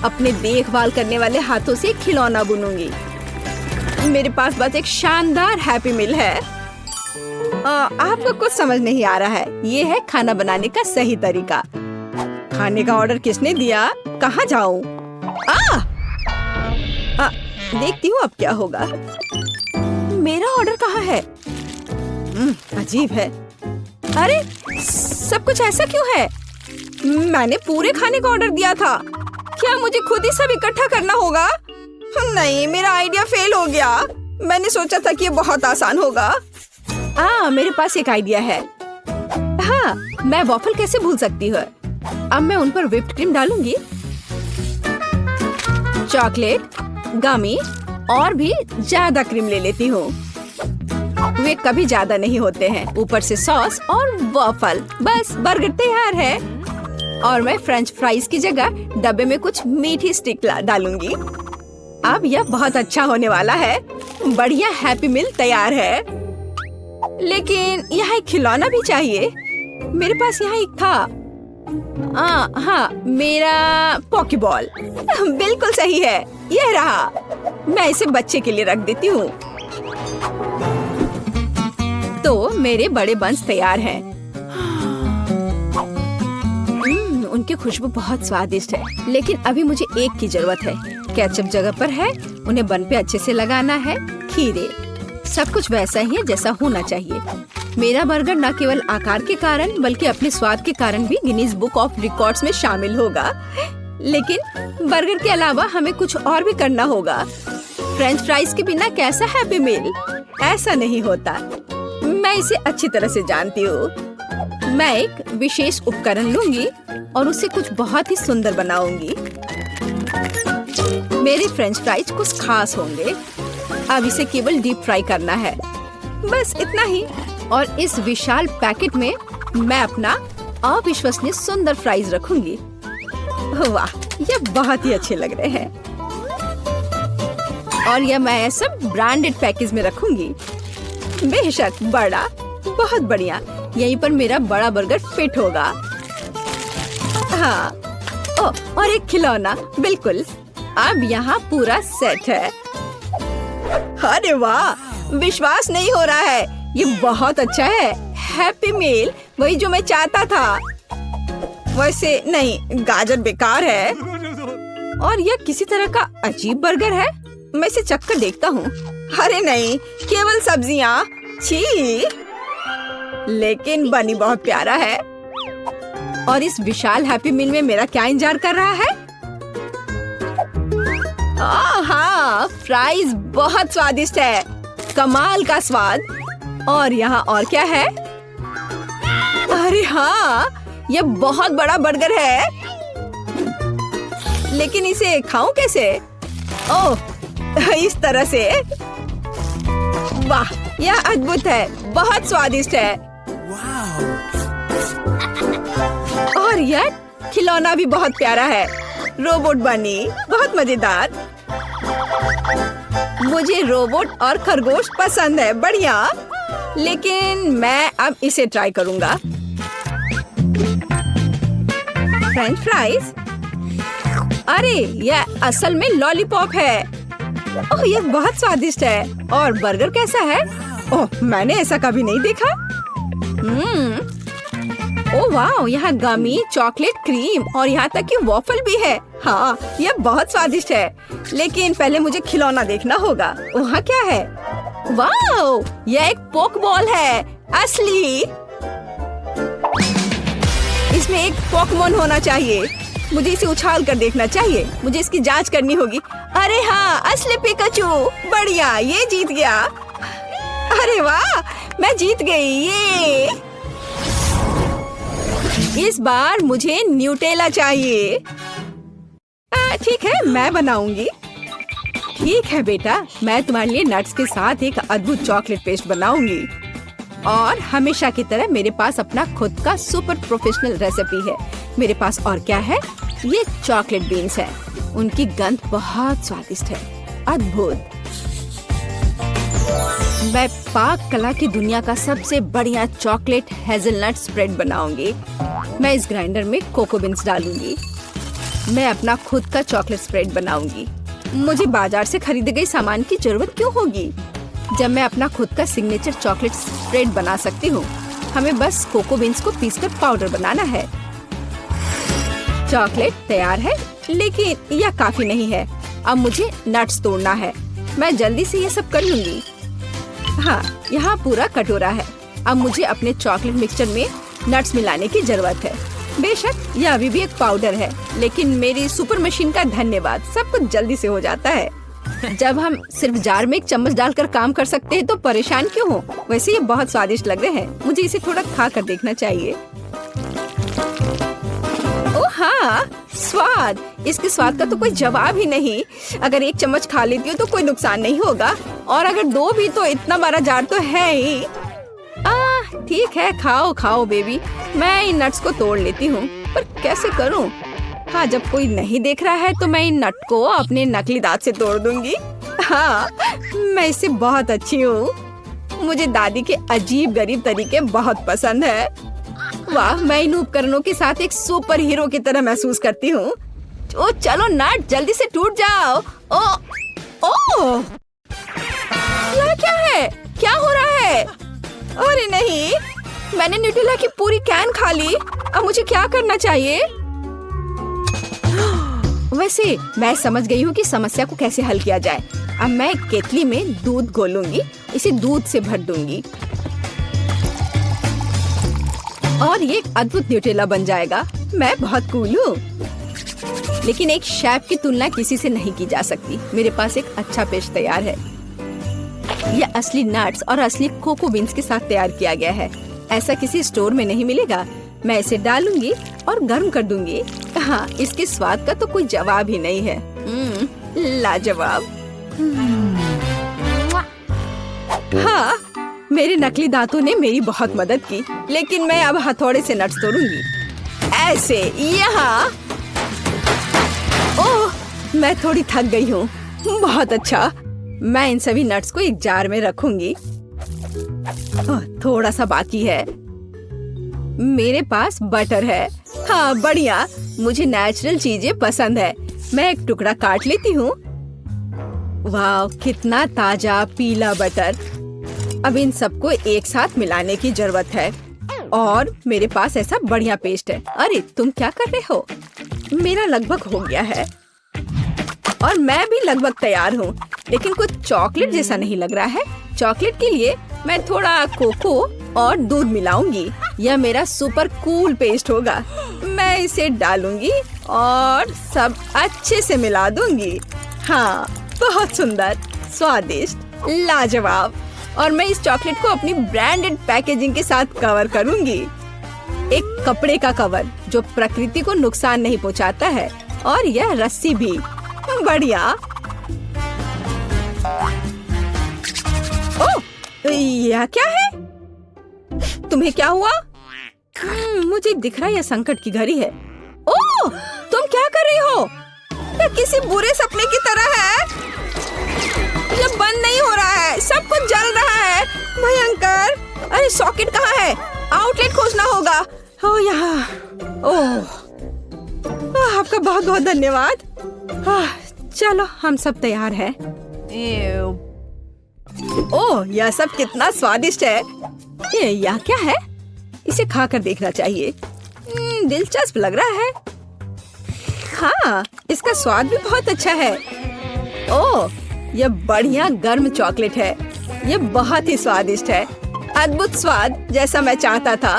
[SPEAKER 1] अपने देखभाल करने वाले हाथों से खिलौना बुनूंगी। मेरे पास बस एक शानदार हैप्पी मील है। आपको कुछ समझ नहीं आ रहा है। ये है खाना बनाने का सही तरीका। खाने का ऑर्डर किसने दिया? कहाँ जाऊँ? देखती हूँ अब क्या होगा। मेरा ऑर्डर कहाँ है? अजीब है। अरे, सब कुछ ऐसा क्यों है? मैंने पूरे खाने का ऑर्डर दिया था। क्या मुझे खुद ही सब इकट्ठा करना होगा? नहीं, मेरा आइडिया फेल हो गया। मैंने सोचा था कि ये बहुत आसान होगा। मेरे पास एक आइडिया है। हाँ, मैं वॉफल कैसे भूल सकती हूँ। अब मैं उन पर व्हिप्ड क्रीम डालूंगी, चॉकलेट, गमी और भी ज्यादा क्रीम ले लेती हूँ। वे कभी ज्यादा नहीं होते हैं। ऊपर से सॉस और वॉफल, बस बर्गर तैयार है। और मैं फ्रेंच फ्राइज की जगह डब्बे में कुछ मीठी स्टिक डालूंगी। अब यह बहुत अच्छा होने वाला है। बढ़िया हैप्पी मील तैयार है। लेकिन यहाँ एक खिलौना भी चाहिए। मेरे पास यहाँ एक था। हाँ, मेरा पॉकीबॉल। बिल्कुल सही है, यह रहा। मैं इसे बच्चे के लिए रख देती हूँ। तो मेरे बड़े बंस तैयार हैं। उनकी खुशबू बहुत स्वादिष्ट है, लेकिन अभी मुझे एक की जरूरत है। केचप जगह पर है, उन्हें बन पे अच्छे से लगाना है। खीरे, सब कुछ वैसा ही है जैसा होना चाहिए। मेरा बर्गर न केवल आकार के कारण बल्कि अपने स्वाद के कारण भी गिनीज बुक ऑफ रिकॉर्ड्स में शामिल होगा। लेकिन बर्गर के अलावा हमें कुछ और भी करना होगा। फ्रेंच फ्राइज के बिना कैसा हैप्पी मील? ऐसा नहीं होता। मैं इसे अच्छी तरह से जानती हूँ। मैं एक विशेष उपकरण लूंगी और उसे कुछ बहुत ही सुंदर बनाऊंगी। मेरे फ्रेंच फ्राइज कुछ खास होंगे। अब इसे केवल डीप फ्राई करना है, बस इतना ही। और इस विशाल पैकेट में मैं अपना अविश्वसनीय सुंदर फ्राइज रखूंगी। वाह, ये बहुत ही अच्छे लग रहे हैं। और यह मैं ये सब ब्रांडेड पैकेज में रखूंगी। बेशक बड़ा, बहुत बढ़िया। यहीं पर मेरा बड़ा बर्गर फिट होगा। हाँ, ओ, और एक खिलौना, बिल्कुल। अब यहाँ पूरा सेट है। अरे वाह, विश्वास नहीं हो रहा है। ये बहुत अच्छा है। हैप्पी मील, वही जो मैं चाहता था। वैसे नहीं, गाजर बेकार है। और यह किसी तरह का अजीब बर्गर है। मैं इसे चख कर देखता हूँ। अरे नहीं, केवल सब्जियाँ। छी, लेकिन बनी बहुत प्यारा है। और इस विशाल हैप्पी मील में मेरा क्या इंतजार कर रहा है? हाँ, फ्राइज बहुत स्वादिष्ट है। कमाल का स्वाद। और यहाँ और क्या है? अरे हाँ, ये बहुत बड़ा बर्गर है। लेकिन इसे खाऊं कैसे? ओह, इस तरह से। वाह, यह अद्भुत है, बहुत स्वादिष्ट है। और यह खिलौना भी बहुत प्यारा है। रोबोट बनी, बहुत मजेदार। मुझे रोबोट और खरगोश पसंद है। बढ़िया। लेकिन मैं अब इसे ट्राई करूंगा। French fries? अरे, यह असल में लॉलीपॉप है। ओह, यह बहुत स्वादिष्ट है। और बर्गर कैसा है? ओह, मैंने ऐसा कभी नहीं देखा। ओह वाह, यहाँ गमी, चॉकलेट, क्रीम और यहाँ तक कि वॉफल भी है। हाँ, यह बहुत स्वादिष्ट है। लेकिन पहले मुझे खिलौना देखना होगा। वहाँ क्या है? वाह, यह एक पोक बॉल है, असली। इसमें एक पोकेमोन होना चाहिए। मुझे इसे उछाल कर देखना चाहिए। मुझे इसकी जांच करनी होगी। अरे हाँ, असली पिकाचू। बढ़िया, ये जीत गया। अरे वाह, मैं जीत गई। ये इस बार मुझे न्यूटेला चाहिए। ठीक है, मैं बनाऊंगी। ठीक है बेटा, मैं तुम्हारे लिए नट्स के साथ एक अद्भुत चॉकलेट पेस्ट बनाऊंगी। और हमेशा की तरह मेरे पास अपना खुद का सुपर प्रोफेशनल रेसिपी है। मेरे पास और क्या है? ये चॉकलेट बीन्स है। उनकी गंध बहुत स्वादिष्ट है, अद्भुत। मैं पाक कला की दुनिया का सबसे बढ़िया चॉकलेट हेजलनट स्प्रेड बनाऊंगी। मैं इस ग्राइंडर में कोको बीन्स डालूंगी। मैं अपना खुद का चॉकलेट स्प्रेड बनाऊंगी। मुझे बाजार से खरीदे गए सामान की जरूरत क्यों होगी, जब मैं अपना खुद का सिग्नेचर चॉकलेट स्प्रेड बना सकती हूँ। हमें बस कोको बीन्स को पीसकर पाउडर बनाना है। चॉकलेट तैयार है, लेकिन यह काफी नहीं है। अब मुझे नट्स तोड़ना है। मैं जल्दी से ये सब कर लूंगी। हाँ, यहाँ पूरा कटोरा है। अब मुझे अपने चॉकलेट मिक्सचर में नट्स मिलाने की जरूरत है। बेशक यह अभी भी एक पाउडर है, लेकिन मेरी सुपर मशीन का धन्यवाद, सब कुछ जल्दी से हो जाता है। जब हम सिर्फ जार में एक चम्मच डालकर काम कर सकते हैं तो परेशान क्यों हो? वैसे ये बहुत स्वादिष्ट लग रहे हैं। मुझे इसे थोड़ा खा कर देखना चाहिए। ओह हाँ, स्वाद, इसके स्वाद का तो कोई जवाब ही नहीं। अगर एक चम्मच खा लेती हूँ तो कोई नुकसान नहीं होगा, और अगर दो भी तो इतना बड़ा जार तो है ही। ठीक है, खाओ खाओ बेबी। मैं इन नट्स को तोड़ लेती हूँ, पर कैसे करूँ? हाँ, जब कोई नहीं देख रहा है तो मैं इन नट को अपने नकली दांत से तोड़ दूंगी। हाँ, मैं इससे बहुत अच्छी हूँ। मुझे दादी के अजीब गरीब तरीके बहुत पसंद है। वाह, मैं इन उपकरणों के साथ एक सुपर हीरो की तरह महसूस करती हूँ। ओ चलो नट, जल्दी से टूट जाओ। ओ क्या है? क्या हो रहा है? अरे नहीं, मैंने न्यूटेला की पूरी कैन खा ली। अब मुझे क्या करना चाहिए? वैसे मैं समझ गई हूँ कि समस्या को कैसे हल किया जाए। अब मैं केतली में दूध घोलूंगी, इसे दूध से भर दूंगी और ये एक अद्भुत न्यूटेला बन जाएगा। मैं बहुत कूल हूँ। लेकिन एक शेफ की तुलना किसी से नहीं की जा सकती। मेरे पास एक अच्छा पेस्ट तैयार है। यह असली नट्स और असली कोको बीन्स के साथ तैयार किया गया है। ऐसा किसी स्टोर में नहीं मिलेगा। मैं इसे डालूंगी और गर्म कर दूंगी। हाँ, इसके स्वाद का तो कोई जवाब ही नहीं है। लाजवाब। हाँ, मेरे नकली दांतों ने मेरी बहुत मदद की, लेकिन मैं अब हथौड़े से नट्स तोड़ूंगी। ऐसे यहाँ। ओह, मैं थोड़ी थक गई हूँ। बहुत अच्छा। मैं इन सभी नट्स को एक जार में रखूंगी। थोड़ा सा बाकी है। मेरे पास बटर है। हाँ, बढ़िया। मुझे नेचुरल चीजें पसंद है। मैं एक टुकड़ा काट लेती हूँ। वाह, कितना ताजा पीला बटर। अब इन सबको एक साथ मिलाने की जरूरत है। और मेरे पास ऐसा बढ़िया पेस्ट है। अरे, तुम क्या कर रहे हो? मेरा लगभग हो गया है और मैं भी लगभग तैयार हूँ, लेकिन कुछ चॉकलेट जैसा नहीं लग रहा है। चॉकलेट के लिए मैं थोड़ा कोको और दूध मिलाऊंगी। यह मेरा सुपर कूल पेस्ट होगा। मैं इसे डालूंगी और सब अच्छे से मिला दूंगी। हाँ, बहुत सुंदर, स्वादिष्ट, लाजवाब। और मैं इस चॉकलेट को अपनी ब्रांडेड पैकेजिंग के साथ कवर करूंगी। एक कपड़े का कवर जो प्रकृति को नुकसान नहीं पहुंचाता है, और यह रस्सी भी। बढ़िया। ओह, यह क्या है? तुम्हें क्या हुआ? मुझे दिख रहा है यह संकट की घड़ी है। ओह, तुम क्या कर रही हो? यह किसी बुरे सपने की तरह है। यह बंद नहीं हो रहा है, सब कुछ जल रहा है। भयंकर। अरे, सॉकेट कहाँ है? आउटलेट खोजना होगा। ओह, यहाँ। ओह, आपका बहुत बहुत धन्यवाद। चलो, हम सब तैयार हैं। ओह, यह सब कितना स्वादिष्ट है। यह क्या है? इसे खाकर देखना चाहिए। दिलचस्प लग रहा है। हाँ, इसका स्वाद भी बहुत अच्छा है। ओह, यह बढ़िया गर्म चॉकलेट है। यह बहुत ही स्वादिष्ट है। अद्भुत स्वाद, जैसा मैं चाहता था।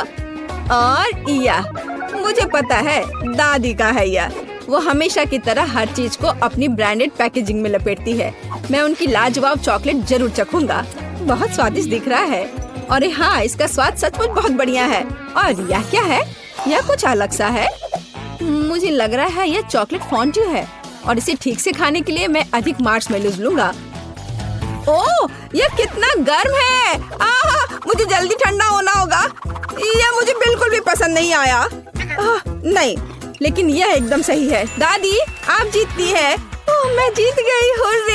[SPEAKER 1] और यह मुझे पता है, दादी का है यह। वो हमेशा की तरह हर चीज को अपनी ब्रांडेड पैकेजिंग में लपेटती है। मैं उनकी लाजवाब चॉकलेट जरूर चखूंगा। बहुत स्वादिष्ट दिख रहा है। और हाँ, इसका स्वाद सचमुच बहुत बढ़िया है। और यह क्या है? यह कुछ अलग सा है। मुझे लग रहा है यह चॉकलेट फॉन्ड्यू है, और इसे ठीक से खाने के लिए मैं अधिक मार्शमेलोज लूंगा। ओह, यह कितना गर्म है। मुझे जल्दी ठंडा होना होगा। यह मुझे बिल्कुल भी पसंद नहीं आया। नहीं, लेकिन यह एकदम सही है। दादी, आप जीतती है। ओह, मैं जीत गई। हुर्रे!